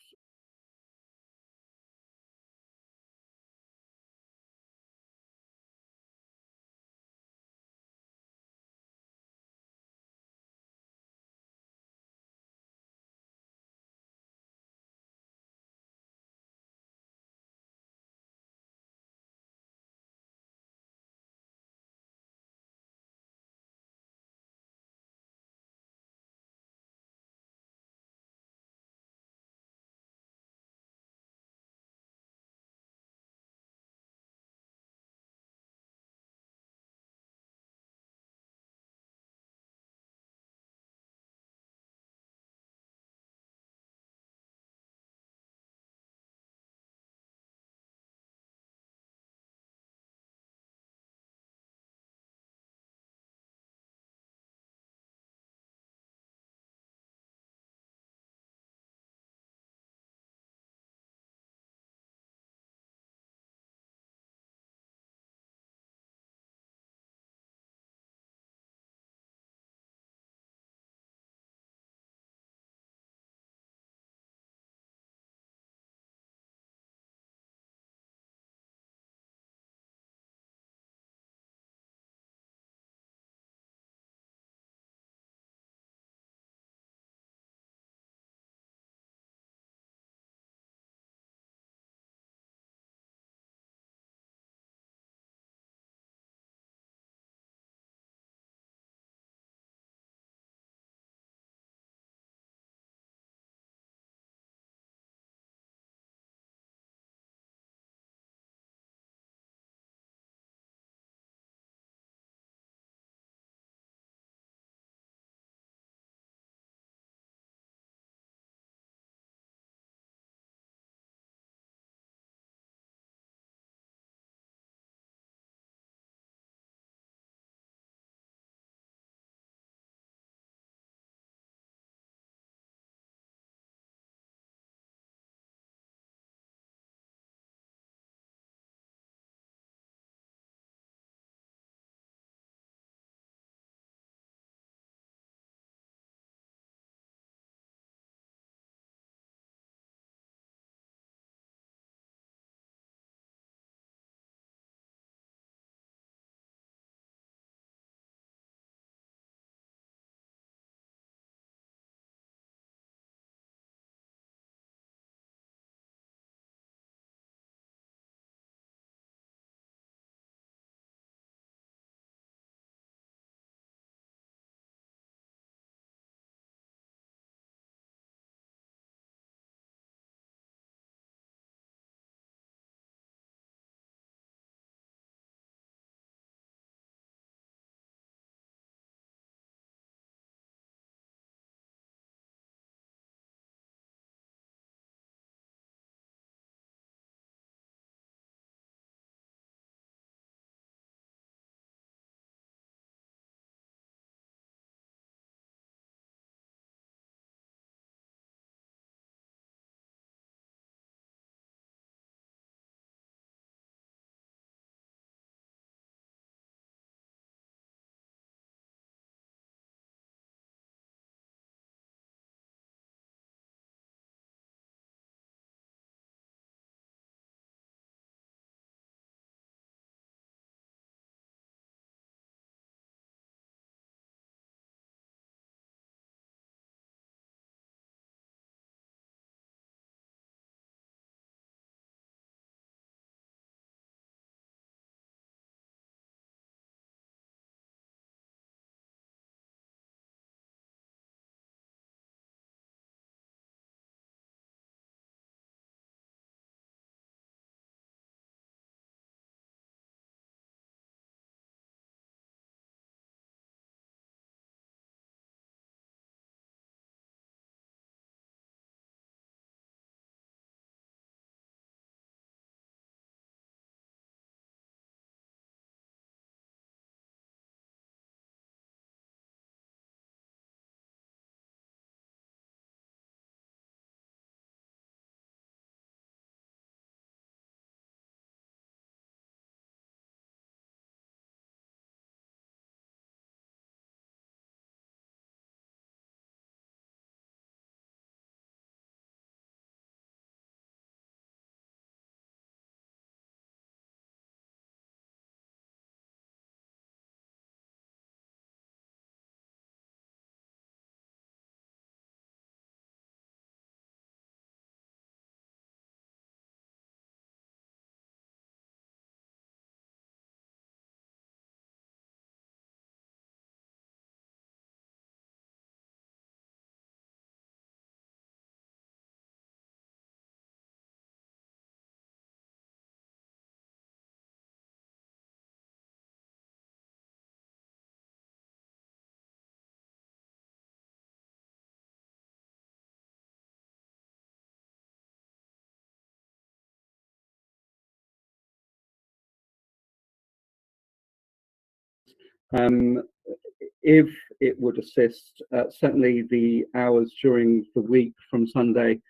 Speaker 9: If it would assist, certainly the hours during the week from Sunday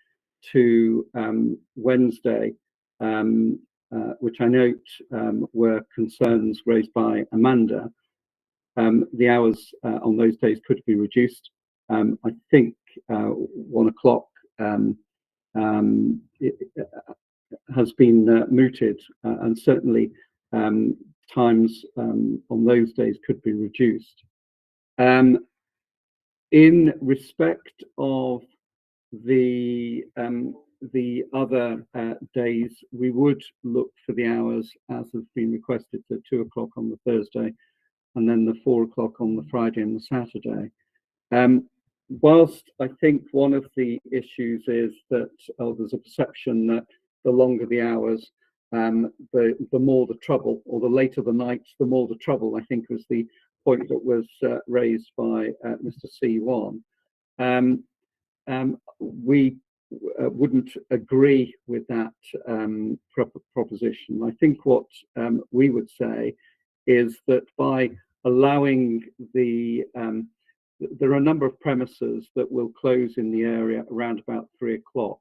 Speaker 9: to Wednesday, which I note were concerns raised by Amanda, the hours on those days could be reduced. I think 1 o'clock has been mooted, and certainly times on those days could be reduced. In respect of the other days, we would look for the hours as has been requested, so 2 o'clock on the Thursday, and then the 4 o'clock on the Friday and the Saturday. Whilst I think one of the issues is that there's a perception that the longer the hours, the more the trouble, or the later the nights, the more the trouble, I think was the point that was raised by Mr. C1. We wouldn't agree with that proposition. I think what we would say is that by allowing there are a number of premises that will close in the area around about 3 o'clock,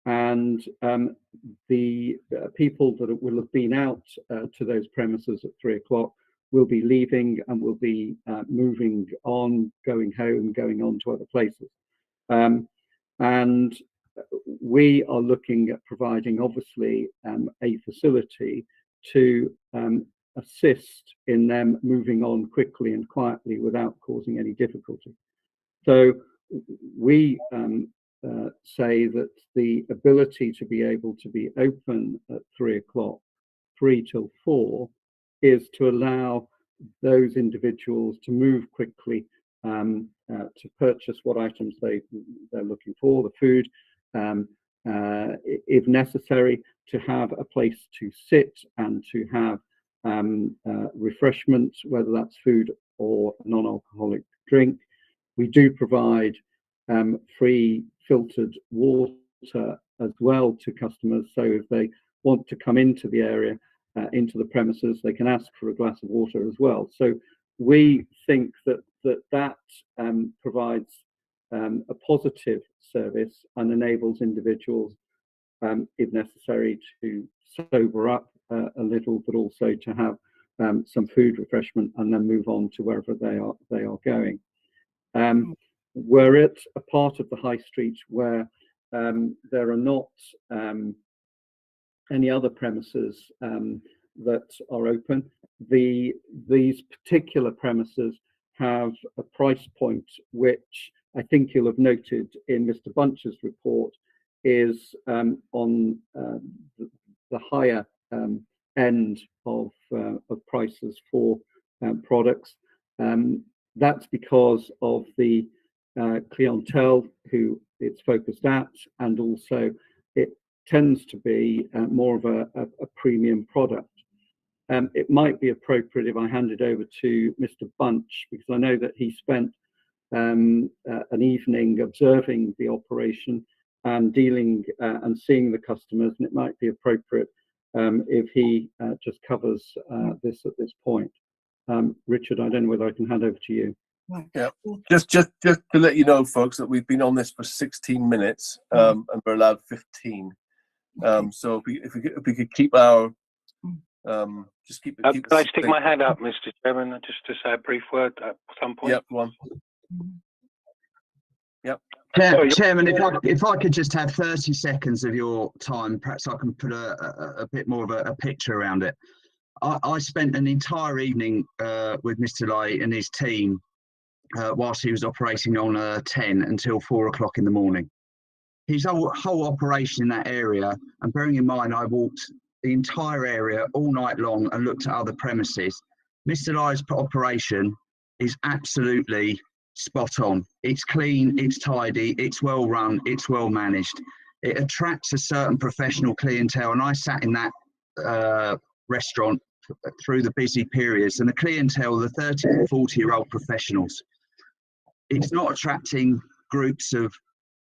Speaker 9: and the people that will have been out to those premises at 3 o'clock will be leaving and will be moving on, going home, going on to other places. And we are looking at providing, obviously, a facility to assist in them moving on quickly and quietly without causing any difficulty. So we say that the ability to be able to be open at 3 o'clock, 3 till 4, is to allow those individuals to move quickly to purchase what items they're looking for, the food, if necessary, to have a place to sit and to have refreshments, whether that's food or non-alcoholic drink. We do provide free filtered water as well to customers, so if they want to come into the area, into the premises, they can ask for a glass of water as well. So we think that provides a positive service and enables individuals, if necessary, to sober up a little, but also to have some food refreshment and then move on to wherever they are going. We're at a part of the high street where there are not any other premises that are open. These particular premises have a price point which I think you'll have noted in Mr. Bunch's report is on the higher end of prices for products. That's because of the clientele who it's focused at, and also it tends to be more of a premium product. It might be appropriate if I hand it over to Mr. Bunch, because I know that he spent an evening observing the operation and dealing and seeing the customers, and it might be appropriate if he just covers this at this point. Richard, I don't know whether I can hand over to you.
Speaker 3: Yeah, just to let you know, folks, that we've been on this for 16 minutes and we're allowed 15. So if we could keep our just keep.
Speaker 12: Can I stick my hand up, Mr. Chairman, just to say a brief word at some point?
Speaker 3: Yep, go on. Yep.
Speaker 7: Chairman, if I could just have 30 seconds of your time, perhaps I can put a bit more of a picture around it. I spent an entire evening with Mr. Lai and his team whilst he was operating on 10 until 4 o'clock in the morning. His whole operation in that area, and bearing in mind I walked the entire area all night long and looked at other premises, Mr. Lai's operation is absolutely spot on. It's clean, it's tidy, it's well run, it's well managed. It attracts a certain professional clientele, and I sat in that restaurant through the busy periods, and the clientele, the 30 to 40-year-old professionals. It's not attracting groups of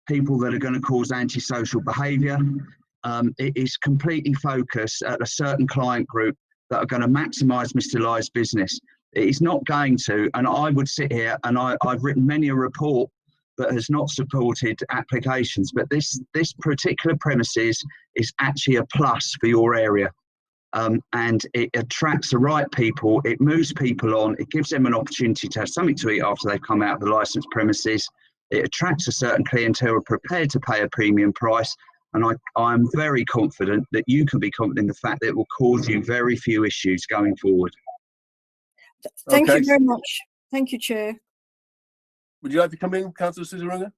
Speaker 7: people that are going to cause antisocial behaviour. It is completely focused at a certain client group that are going to maximise Mr. Lai's business. It is not going to, and I would sit here and I've written many a report that has not supported applications, but this particular premises is actually a plus for your area. And it attracts the right people, it moves people on, it gives them an opportunity to have something to eat after they've come out of the licensed premises. It attracts a certain clientele who are prepared to pay a premium price. And I'm very confident that you can be confident in the fact that it will cause you very few issues going forward.
Speaker 2: Thank
Speaker 3: Okay.
Speaker 2: you very much. Thank you, Chair.
Speaker 3: Would you like to come in, Councillor Sisarunga?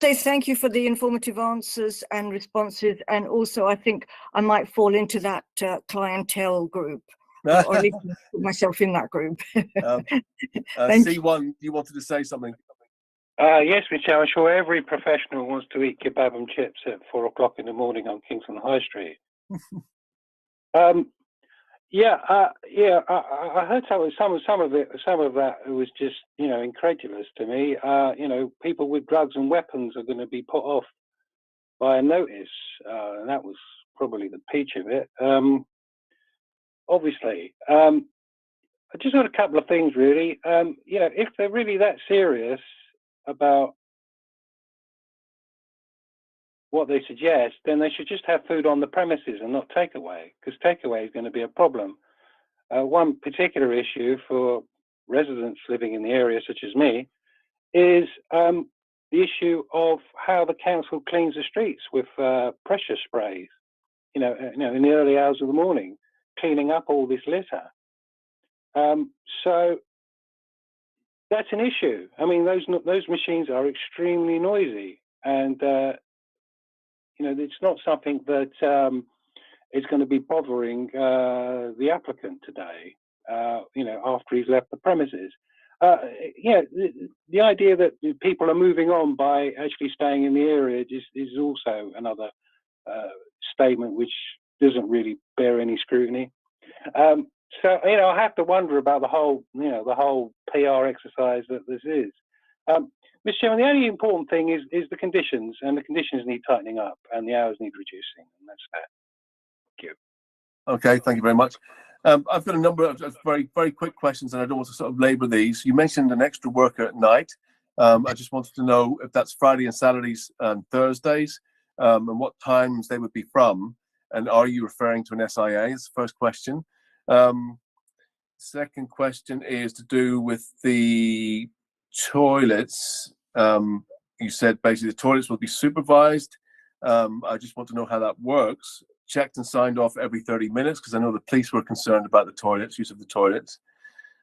Speaker 2: Say thank you for the informative answers and responses, and also I think I might fall into that clientele group, or at least put myself in that group. Thank you.
Speaker 3: C1, you wanted to say something?
Speaker 12: Yes, Michelle, I'm sure every professional wants to eat kebab and chips at 4 o'clock in the morning on Kingston High Street. I heard some of that was just, incredulous to me. People with drugs and weapons are going to be put off by a notice, and that was probably the peach of it. Obviously, I just got a couple of things really. If they're really that serious about what they suggest, then they should just have food on the premises and not takeaway, because takeaway is going to be a problem. One particular issue for residents living in the area, such as me, is the issue of how the council cleans the streets with pressure sprays. In the early hours of the morning, cleaning up all this litter. So that's an issue. I mean, those machines are extremely noisy, and it's not something that is going to be bothering the applicant today. After he's left the premises. The idea that people are moving on by actually staying in the area is also another statement which doesn't really bear any scrutiny. So I have to wonder about the whole PR exercise that this is. Mr. Chairman, the only important thing is the conditions, and the conditions need tightening up, and the hours need reducing, and that's that. Thank you.
Speaker 3: Okay, thank you very much. I've got a number of very, very quick questions, and I don't want to sort of labour these. You mentioned an extra worker at night. I just wanted to know if that's Friday and Saturdays and Thursdays, and what times they would be from, and are you referring to an SIA? Is the first question. Second question is to do with the toilets. You said basically the toilets will be supervised. I just want to know how that works. Checked and signed off every 30 minutes, because I know the police were concerned about the toilets, use of the toilets.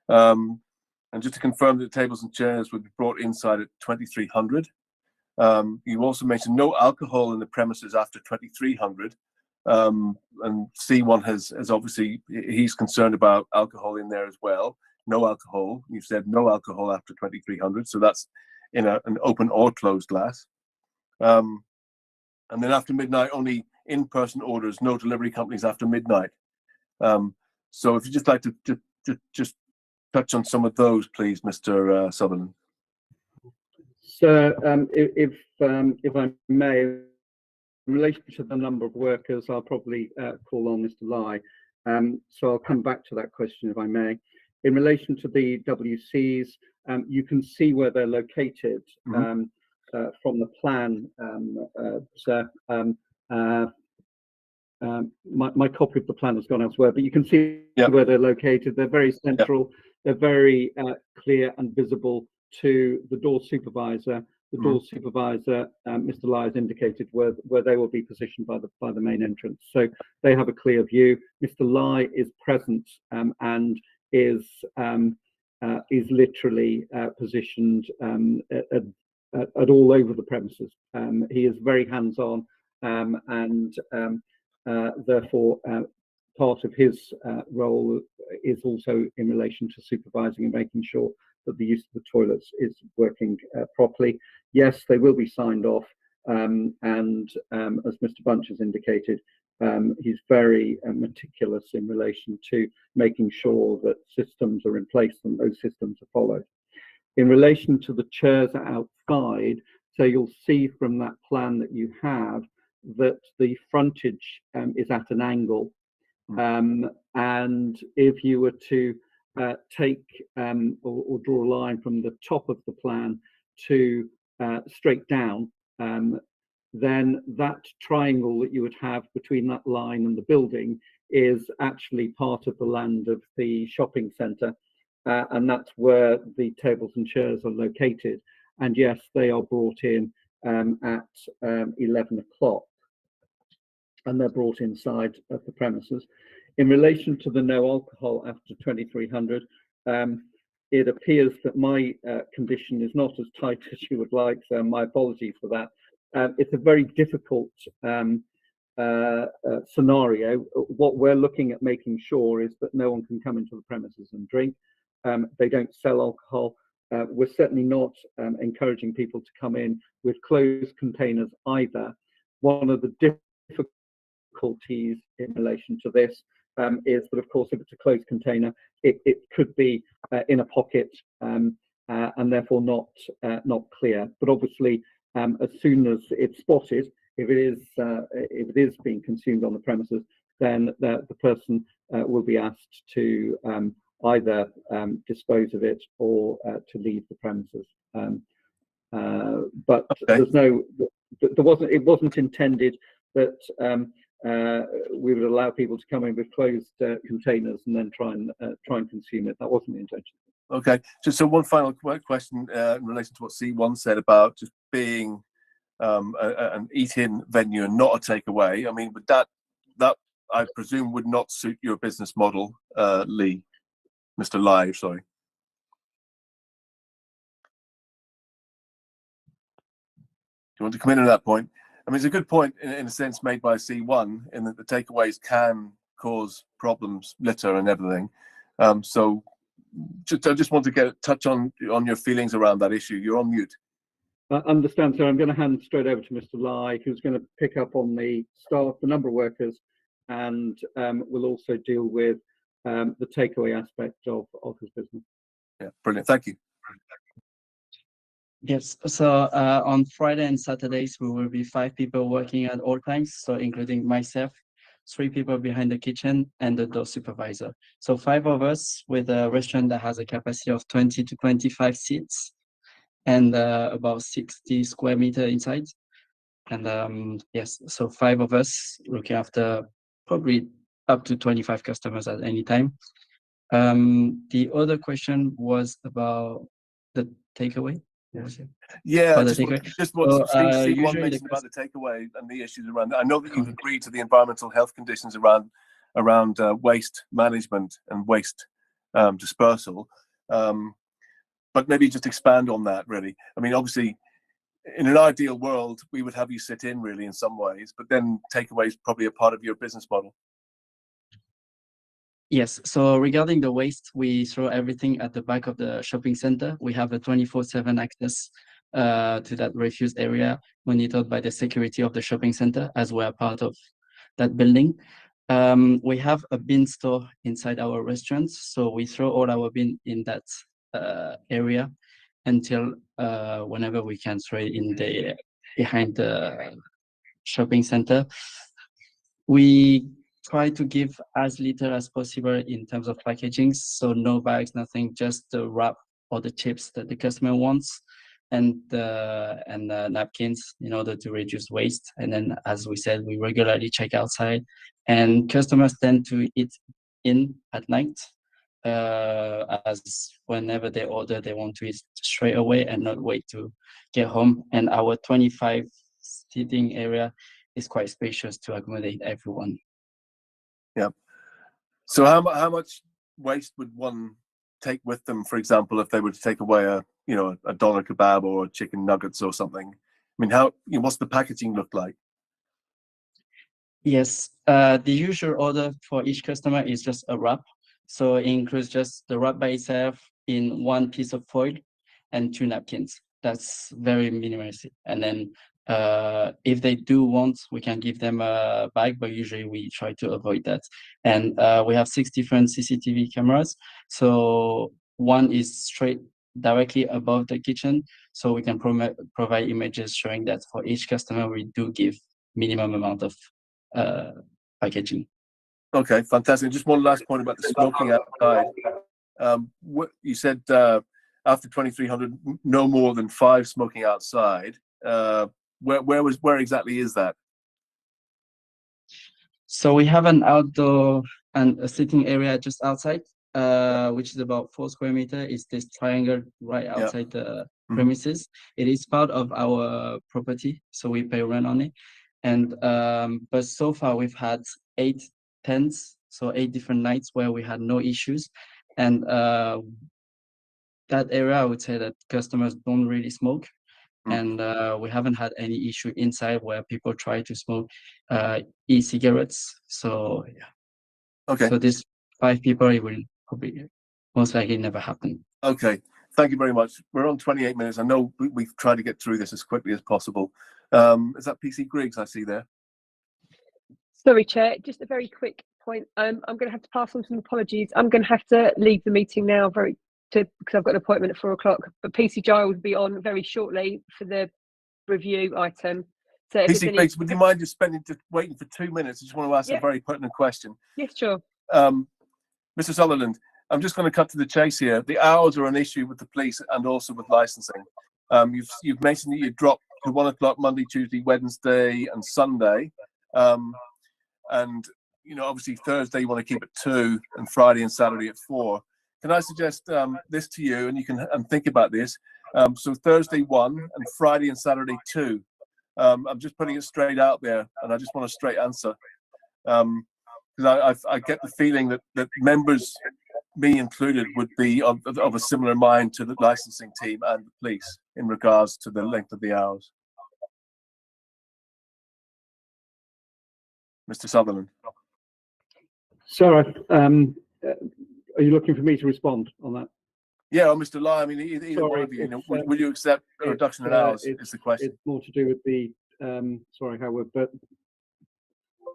Speaker 3: And just to confirm that the tables and chairs would be brought inside at 2300. You also mentioned no alcohol in the premises after 2300. And C1 has obviously, he's concerned about alcohol in there as well. No alcohol. You've said no alcohol after 2300. So that's in an open or closed glass. And then after midnight, only in-person orders, no delivery companies after midnight. So if you'd just like to just touch on some of those, please, Mr. Sutherland.
Speaker 9: So if I may, in relation to the number of workers, I'll probably call on Mr. Lai. So I'll come back to that question if I may. In relation to the WCs, you can see where they're located from the plan, sir. My copy of the plan has gone elsewhere, but you can see where they're located. They're very central. They're very clear and visible to the door supervisor. The door supervisor, Mr. Lai, has indicated where they will be positioned by the main entrance. So they have a clear view. Mr. Lai is present and is literally positioned at all over the premises. He is very hands-on, and therefore part of his role is also in relation to supervising and making sure that the use of the toilets is working properly. Yes, they will be signed off, and as Mr. Bunch has indicated, he's very meticulous in relation to making sure that systems are in place and those systems are followed. In relation to the chairs outside, so you'll see from that plan that you have that the frontage is at an angle. And if you were to take or draw a line from the top of the plan to straight down, then that triangle that you would have between that line and the building is actually part of the land of the shopping centre, and that's where the tables and chairs are located. And yes, they are brought in at 11 o'clock, and they're brought inside of the premises. In relation to the no alcohol after 2300, it appears that my condition is not as tight as you would like, so my apologies for that. It's a very difficult scenario. What we're looking at making sure is that no one can come into the premises and drink. They don't sell alcohol. We're certainly not encouraging people to come in with closed containers either. One of the difficulties in relation to this is that, of course, if it's a closed container, it could be in a pocket and therefore not clear. But obviously, as soon as it's spotted, if it is being consumed on the premises, then the person will be asked to either dispose of it or to leave the premises. But there's no, it wasn't intended that we would allow people to come in with closed containers and then try and consume it. That wasn't the intention.
Speaker 3: Okay, so one final question in relation to what C1 said about just being an eat-in venue and not a takeaway. I mean, but that I presume would not suit your business model, Mr. Lai, sorry. Do you want to come in on that point? I mean, it's a good point in a sense made by C1 in that the takeaways can cause problems, litter and everything. So I just want to touch on your feelings around that issue. You're on mute.
Speaker 9: I understand, so I'm going to hand straight over to Mr. Lai, who's going to pick up on the staff, the number of workers, and will also deal with the takeaway aspect of his business.
Speaker 3: Yeah, brilliant. Thank you.
Speaker 10: Yes, so on Friday and Saturdays, we will be 5 people working at all times, so including myself, 3 people behind the kitchen, and the door supervisor. So 5 of us with a restaurant that has a capacity of 20 to 25 seats and about 60 square meter inside. And yes, so 5 of us looking after probably up to 25 customers at any time. The other question was about the takeaway.
Speaker 3: Yeah,
Speaker 10: what
Speaker 3: C1 mentioned about the takeaway and the issues around that. I know that you've agreed to the environmental health conditions around waste management and waste dispersal, but maybe just expand on that, really. I mean, obviously, in an ideal world, we would have you sit in, really, in some ways, but then takeaway is probably a part of your business model.
Speaker 10: Yes, so regarding the waste, we throw everything at the back of the shopping center. We have a 24/7 access to that refuse area, monitored by the security of the shopping center, as we're part of that building. We have a bin store inside our restaurants, so we throw all our bin in that area until whenever we can throw it in behind the shopping center. We try to give as little as possible in terms of packaging, so no bags, nothing, just the wrap or the chips that the customer wants, and the napkins in order to reduce waste. And then, as we said, we regularly check outside, and customers tend to eat in at night, as whenever they order, they want to eat straight away and not wait to get home. And our 25 seating area is quite spacious to accommodate everyone.
Speaker 3: Yeah. So how much waste would one take with them, for example, if they were to take away a doner kebab or chicken nuggets or something? I mean, what's the packaging look like?
Speaker 10: Yes, the usual order for each customer is just a wrap. So it includes just the wrap by itself in 1 piece of foil and 2 napkins. That's very minimalistic. And then if they do want, we can give them a bag, but usually we try to avoid that. And we have 6 different CCTV cameras. So one is straight directly above the kitchen, so we can provide images showing that for each customer we do give minimum amount of packaging.
Speaker 3: Okay, fantastic. Just one last point about the smoking outside. What you said after 2300, no more than 5 smoking outside. Where exactly is that?
Speaker 10: So we have an outdoor and a sitting area just outside, which is about 4 square meter. It's this triangle right outside the premises. It is part of our property, so we pay rent on it. And but so far we've had 8 tents, so 8 different nights where we had no issues. And that area, I would say that customers don't really smoke. And we haven't had any issue inside where people try to smoke e-cigarettes. So yeah.
Speaker 3: Okay.
Speaker 10: So this 5 people, it will probably most likely never happen.
Speaker 3: Okay. Thank you very much. We're on 28 minutes. I know we've tried to get through this as quickly as possible. Is that PC Griggs I see there?
Speaker 14: Sorry, Chair, just a very quick point. I'm going to have to pass on some apologies. I'm going to have to leave the meeting now because I've got an appointment at 4 o'clock. But PC Giles will be on very shortly for the review item. So
Speaker 3: PC Griggs, would you mind just waiting for 2 minutes? I just want to ask a very pertinent question.
Speaker 14: Yes, sure.
Speaker 3: Mr. Sutherland, I'm just going to cut to the chase here. The hours are an issue with the police and also with licensing. You've mentioned that you dropped to 1 o'clock Monday, Tuesday, Wednesday, and Sunday. And obviously Thursday you want to keep at 2 and Friday and Saturday at 4. Can I suggest this to you, and you can think about this? So Thursday 1 and Friday and Saturday 2. I'm just putting it straight out there, and I just want a straight answer. Because I get the feeling that members, me included, would be of a similar mind to the licensing team and the police in regards to the length of the hours. Mr. Sutherland.
Speaker 9: Sarah, are you looking for me to respond on that?
Speaker 3: Yeah, or Mr. Lai. I mean, either one of you. Will you accept a reduction in hours? Is the question.
Speaker 9: It's more to do with the how we're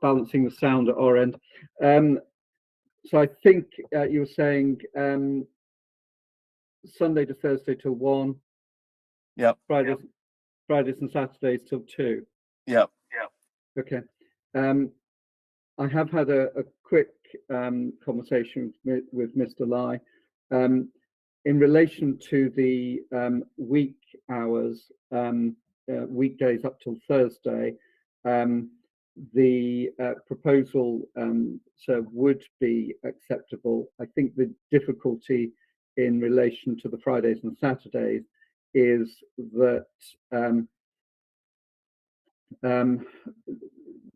Speaker 9: balancing the sound at our end. So I think you were saying Sunday to Thursday till 1.
Speaker 3: Yeah.
Speaker 9: Fridays and Saturdays till 2.
Speaker 3: Yeah.
Speaker 9: Okay. I have had a quick conversation with Mr. Lai in relation to the week hours, weekdays up till Thursday. The proposal would be acceptable. I think the difficulty in relation to the Fridays and Saturdays is that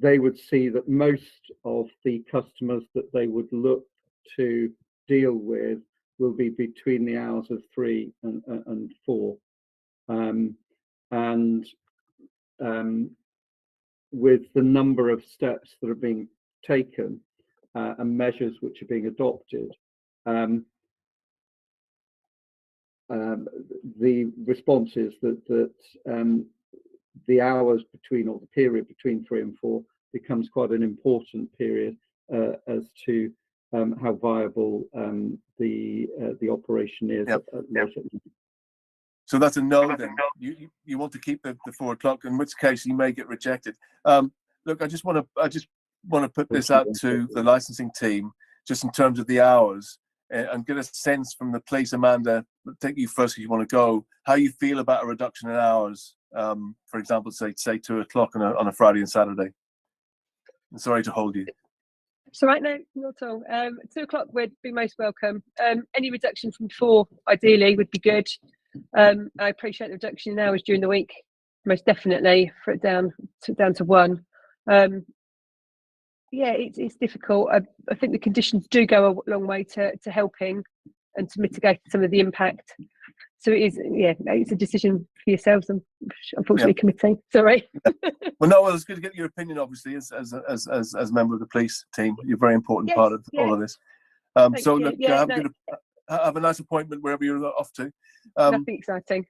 Speaker 9: they would see that most of the customers that they would look to deal with will be between the hours of 3 and 4. With the number of steps that are being taken and measures which are being adopted, the response is that the hours between, or the period between 3 and 4, becomes quite an important period as to how viable the operation is.
Speaker 3: Yep. So that's a no then. You want to keep the 4 o'clock, in which case you may get rejected. Look, I just want to put this out to the licensing team, just in terms of the hours, and get a sense from the police. Amanda, take you first, if you want to go. How you feel about a reduction in hours? For example, say 2 o'clock on a Friday and Saturday. I'm sorry to hold you.
Speaker 14: So right now, not at all. 2 o'clock would be most welcome. Any reduction from 4, ideally, would be good. I appreciate the reduction in hours during the week, most definitely, for it down to 1. Yeah, it's difficult. I think the conditions do go a long way to helping and to mitigate some of the impact. So it is, it's a decision for yourselves, and unfortunately, committee. Sorry.
Speaker 3: Well, no, it's good to get your opinion. Obviously, as a member of the police team, you're a very important part of all of this. So look, have a nice appointment wherever you're off to.
Speaker 14: Nothing exciting.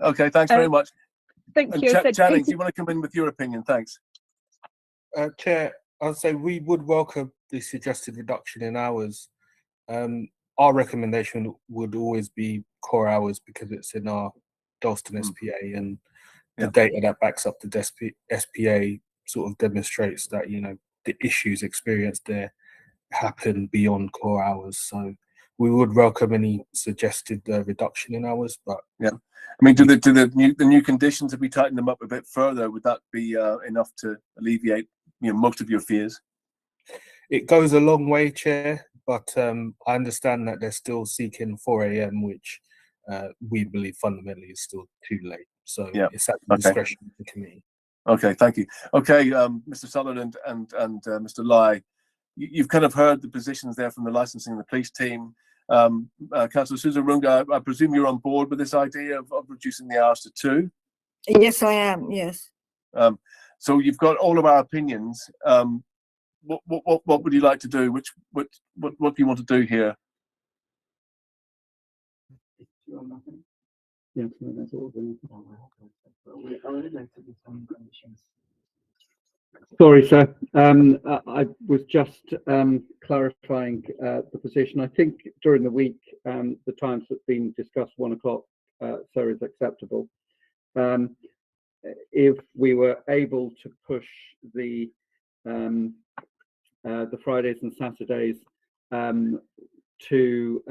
Speaker 3: Okay, thanks very much.
Speaker 14: Thank you.
Speaker 3: Channing, do you want to come in with your opinion? Thanks.
Speaker 13: Chair, I'd say we would welcome the suggested reduction in hours. Our recommendation would always be core hours, because it's in our Dalston SPA, and the data that backs up the SPA sort of demonstrates that the issues experienced there happen beyond core hours. So we would welcome any suggested reduction in hours, but
Speaker 3: yeah, I mean, do the new conditions, if we tighten them up a bit further, would that be enough to alleviate most of your fears?
Speaker 13: it goes a long way, Chair. But I understand that they're still seeking 4 a.m., which we believe fundamentally is still too late. So
Speaker 3: yeah,
Speaker 13: it's at the discretion of the committee.
Speaker 3: Okay, thank you. Okay, Mr. Sutherland and Mr. Lai, you've kind of heard the positions there from the licensing and the police team. Councillor Susan Runga, I presume you're on board with this idea of reducing the hours to 2?
Speaker 2: Yes, I am. Yes.
Speaker 3: So you've got all of our opinions. What would you like to do? What do you want to do here?
Speaker 9: Sorry, sir. I was just clarifying the position. I think during the week, the times that's been discussed, 1 o'clock, sir, is acceptable. If we were able to push the Fridays and Saturdays to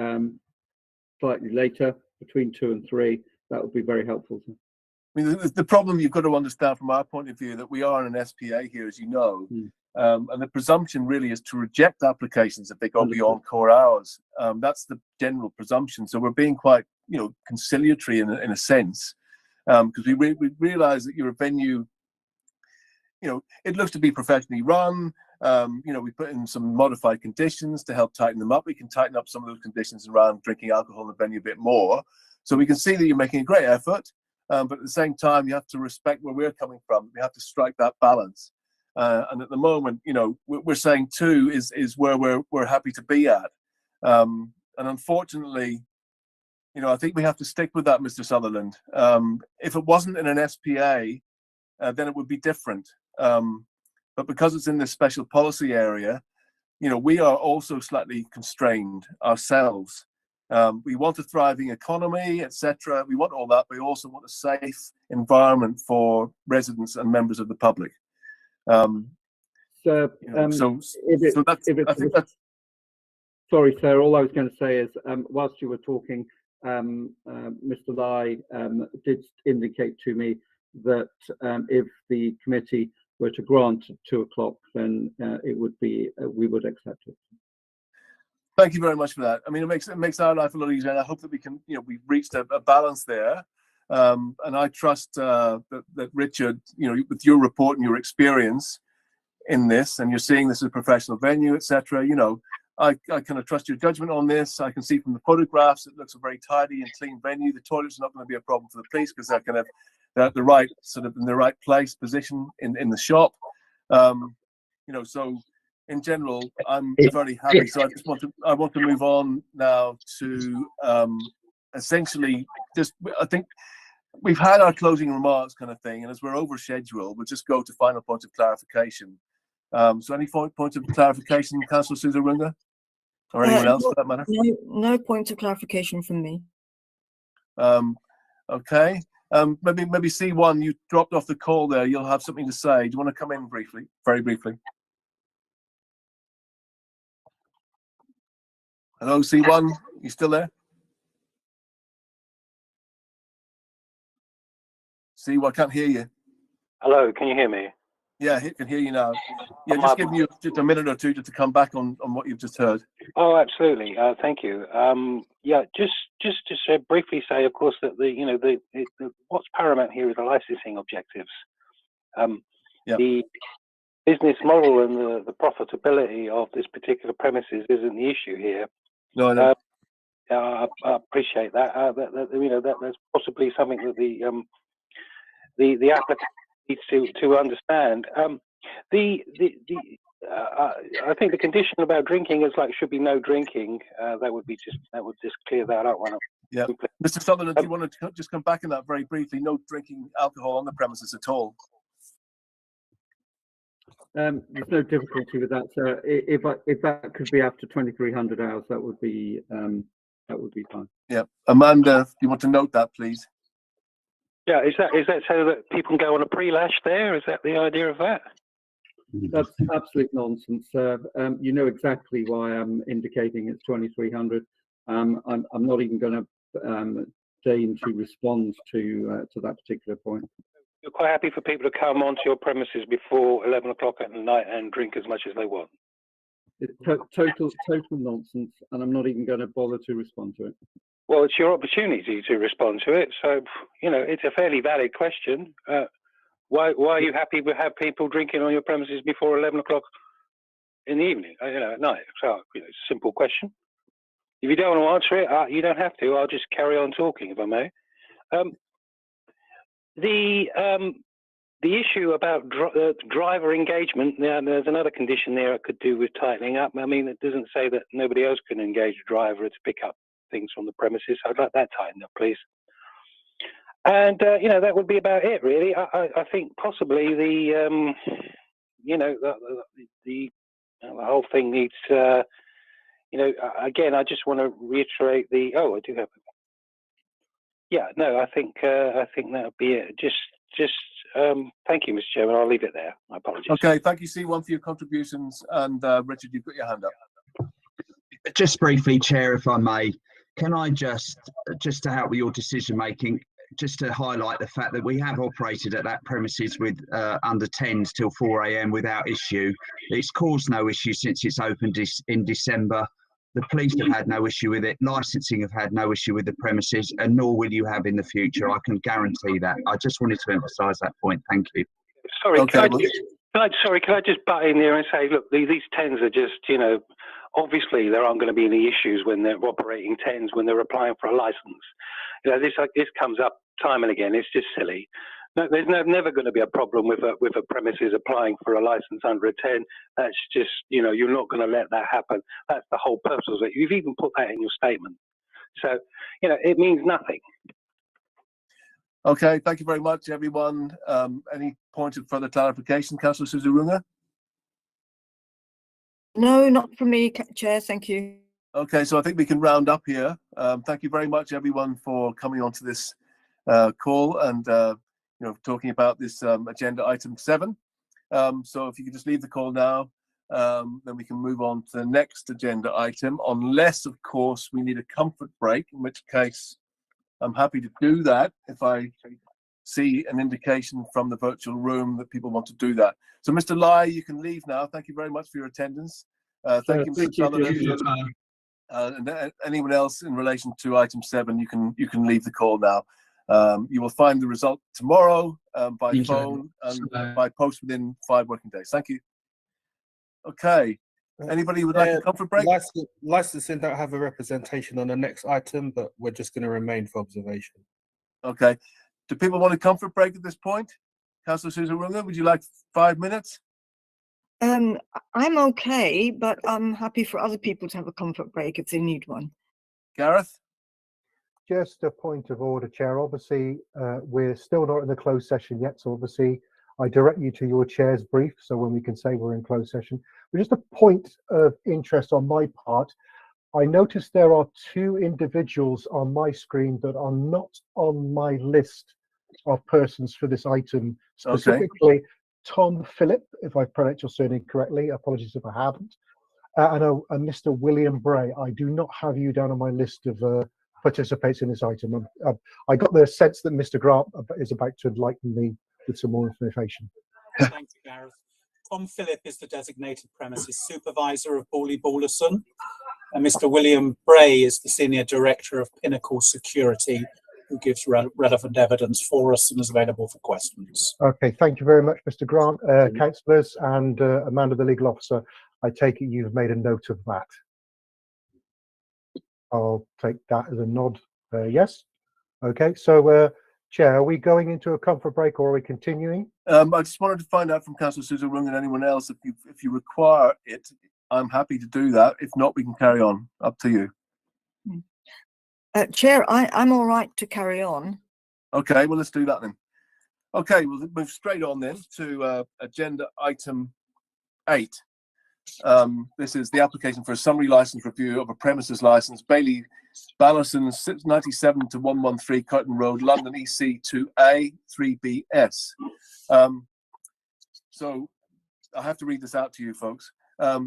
Speaker 9: slightly later, between 2 and 3, that would be very helpful.
Speaker 3: I mean, the problem you've got to understand from our point of view that we are in an SPA here, as you know, and the presumption really is to reject applications if they go beyond core hours. That's the general presumption. So we're being quite, conciliatory in a sense, because we realise that you're a venue. It looks to be professionally run. We put in some modified conditions to help tighten them up. We can tighten up some of those conditions around drinking alcohol in the venue a bit more. So we can see that you're making a great effort. But at the same time, you have to respect where we're coming from. We have to strike that balance. And at the moment, we're saying 2 is where we're happy to be at. And unfortunately, I think we have to stick with that, Mr. Sutherland. If it wasn't in an SPA, then it would be different. But because it's in this special policy area, we are also slightly constrained ourselves. We want a thriving economy, etc. We want all that, but we also want a safe environment for residents and members of the public.
Speaker 9: Sorry, sir. All I was going to say is, whilst you were talking, Mr. Lai did indicate to me that if the committee were to grant 2 o'clock, then it would be we would accept it.
Speaker 3: Thank you very much for that. I mean, it makes our life a lot easier, and I hope that we can, we've reached a balance there. And I trust that Richard, with your report and your experience in this, and you're seeing this as a professional venue, etc. I kind of trust your judgment on this. I can see from the photographs it looks a very tidy and clean venue. The toilets are not going to be a problem for the police because they're at the right in the right place, position in the shop. So in general, I'm very happy. So I want to move on now to essentially I think we've had our closing remarks kind of thing, and as we're over schedule, we'll just go to final points of clarification. So any points of clarification, Councillor Susan Runga? Or anyone else for that matter?
Speaker 2: No points of clarification from me.
Speaker 3: Okay. Maybe C1, you dropped off the call there. You'll have something to say. Do you want to come in briefly, very briefly? Hello, C1. You still there? C1, I can't hear you.
Speaker 12: Hello, can you hear me?
Speaker 3: Yeah, I can hear you now. Yeah, just giving you just a minute or two to come back on what you've just heard.
Speaker 12: Oh, absolutely. Thank you. Yeah, just to briefly say, of course, that the what's paramount here is the licensing objectives. The business model and the profitability of this particular premises isn't the issue here.
Speaker 3: No, I know.
Speaker 12: I appreciate that. That's possibly something that the applicant needs to understand. I think the condition about drinking is should be no drinking. That would just clear that up.
Speaker 3: Yeah, Mr. Sutherland, do you want to just come back on that very briefly? No drinking alcohol on the premises at all.
Speaker 9: There's no difficulty with that, sir. If that could be after 2300 hours, that would be fine.
Speaker 3: Yeah, Amanda, do you want to note that, please?
Speaker 12: Yeah, is that so that people can go on a pre-lash there? Is that the idea of that?
Speaker 9: That's absolute nonsense. You know exactly why I'm indicating it's 2300. I'm not even going to deign to respond to that particular point.
Speaker 12: You're quite happy for people to come onto your premises before 11 o'clock at night and drink as much as they want?
Speaker 9: It's total nonsense, and I'm not even going to bother to respond to it.
Speaker 12: Well, it's your opportunity to respond to it. So, you know, it's a fairly valid question. Why are you happy to have people drinking on your premises before 11 o'clock in the evening, you know, at night? So, you know, it's a simple question. If you don't want to answer it, you don't have to. I'll just carry on talking, if I may. The issue about driver engagement, there's another condition there I could do with tightening up. I mean, it doesn't say that nobody else can engage a driver to pick up things from the premises. I'd like that tightened up, please. And, you know, that would be about it, really. I think possibly you know, the whole thing needs, you know, again, I just want to reiterate I do have. Yeah, no, I think that would be it. Thank you, Mr. Chairman. I'll leave it there. I apologize.
Speaker 3: Okay, thank you, C1, for your contributions. And Richard, you've got your hand up.
Speaker 7: Just briefly, Chair, if I may, can I just to help with your decision making, just to highlight the fact that we have operated at that premises with under 10s till 4 a.m. without issue. It's caused no issue since it's opened in December. The police have had no issue with it. Licensing have had no issue with the premises, and nor will you have in the future. I can guarantee that. I just wanted to emphasise that point. Thank you.
Speaker 12: Sorry,
Speaker 3: okay,
Speaker 12: can I just butt in there and say, look, these 10s are just, you know, obviously there aren't going to be any issues when they're operating 10s when they're applying for a license. You know, this comes up time and again. It's just silly. No, there's never going to be a problem with a premises applying for a license under a 10. That's just, you know, you're not going to let that happen. That's the whole purpose of it. You've even put that in your statement. So, you know, it means nothing.
Speaker 3: Okay, thank you very much, everyone. Any point of further clarification, Councillor Suzurunga?
Speaker 2: No, not from me, Chair. Thank you.
Speaker 3: Okay, so I think we can round up here. Thank you very much, everyone, for coming onto this call and you know, talking about this agenda item 7. So if you could just leave the call now, then we can move on to the next agenda item, unless, of course, we need a comfort break, in which case I'm happy to do that if I see an indication from the virtual room that people want to do that. So, Mr. Lai, you can leave now. Thank you very much for your attendance. Thank you, Mr. Sutherland. And anyone else in relation to item 7, you can leave the call now. You will find the result tomorrow by phone and by post within 5 working days. Thank you. Okay. Anybody would like a comfort break?
Speaker 13: Licensing don't have a representation on the next item, but we're just going to remain for observation.
Speaker 3: Okay. Do people want a comfort break at this point? Councillor Suzurunga, would you like 5 minutes?
Speaker 2: I'm okay, but I'm happy for other people to have a comfort break if they need one.
Speaker 3: Gareth?
Speaker 1: Just a point of order, Chair. Obviously, we're still not in the closed session yet, so obviously I direct you to your chair's brief, so when we can say we're in closed session. But just a point of interest on my part, I noticed there are 2 individuals on my screen that are not on my list of persons for this item, specifically Tom Phillip, if I've pronounced your surname correctly, apologies if I haven't, and Mr. William Bray. I do not have you down on my list of participants in this item. I got the sense that Mr. Grant is about to enlighten me with some more information.
Speaker 4: Thank you, Gareth. Tom Phillip is the designated premises supervisor of Bawley Ballerson, and Mr. William Bray is the senior director of Pinnacle Security, who gives relevant evidence for us and is available for questions.
Speaker 1: Okay, thank you very much, Mr. Grant. Councillors and Amanda, the legal officer, I take it you've made a note of that. I'll take that as a nod. Yes. Okay, so Chair, are we going into a comfort break or are we continuing?
Speaker 3: I just wanted to find out from Councillor Suzurunga and anyone else if you require it. I'm happy to do that. If not, we can carry on. Up to you.
Speaker 2: Chair, I'm all right to carry on.
Speaker 3: Okay, well, let's do that then. Okay, we'll move straight on then to agenda item 8. This is the application for a summary license review of a premises license, Bailey Ballerson, 97 to 113 Curtin Road, London EC 2A 3BS. So I have to read this out to you folks.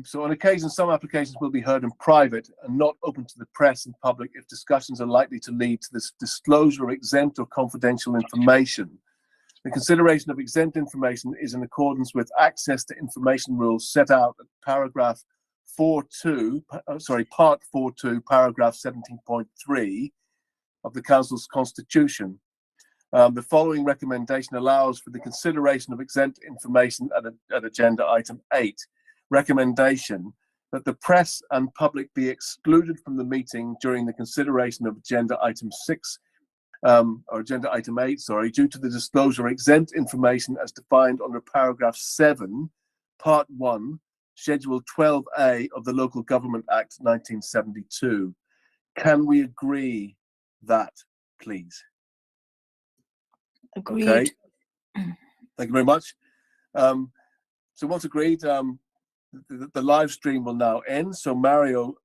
Speaker 3: So on occasion, some applications will be heard in private and not open to the press and public if discussions are likely to lead to this disclosure of exempt or confidential information. The consideration of exempt information is in accordance with access to information rules set out at paragraph 4.2, part 4.2, paragraph 17.3 of the Council's Constitution. The following recommendation allows for the consideration of exempt information at agenda item 8. Recommendation that the press and public be excluded from the meeting during the consideration of agenda item 6 or agenda item 8, due to the disclosure of exempt information as defined under paragraph 7, part 1, schedule 12A of the Local Government Act 1972. Can we agree that, please?
Speaker 2: Agreed.
Speaker 3: Okay. Thank you very much. So once agreed, the live stream will now end. So Mario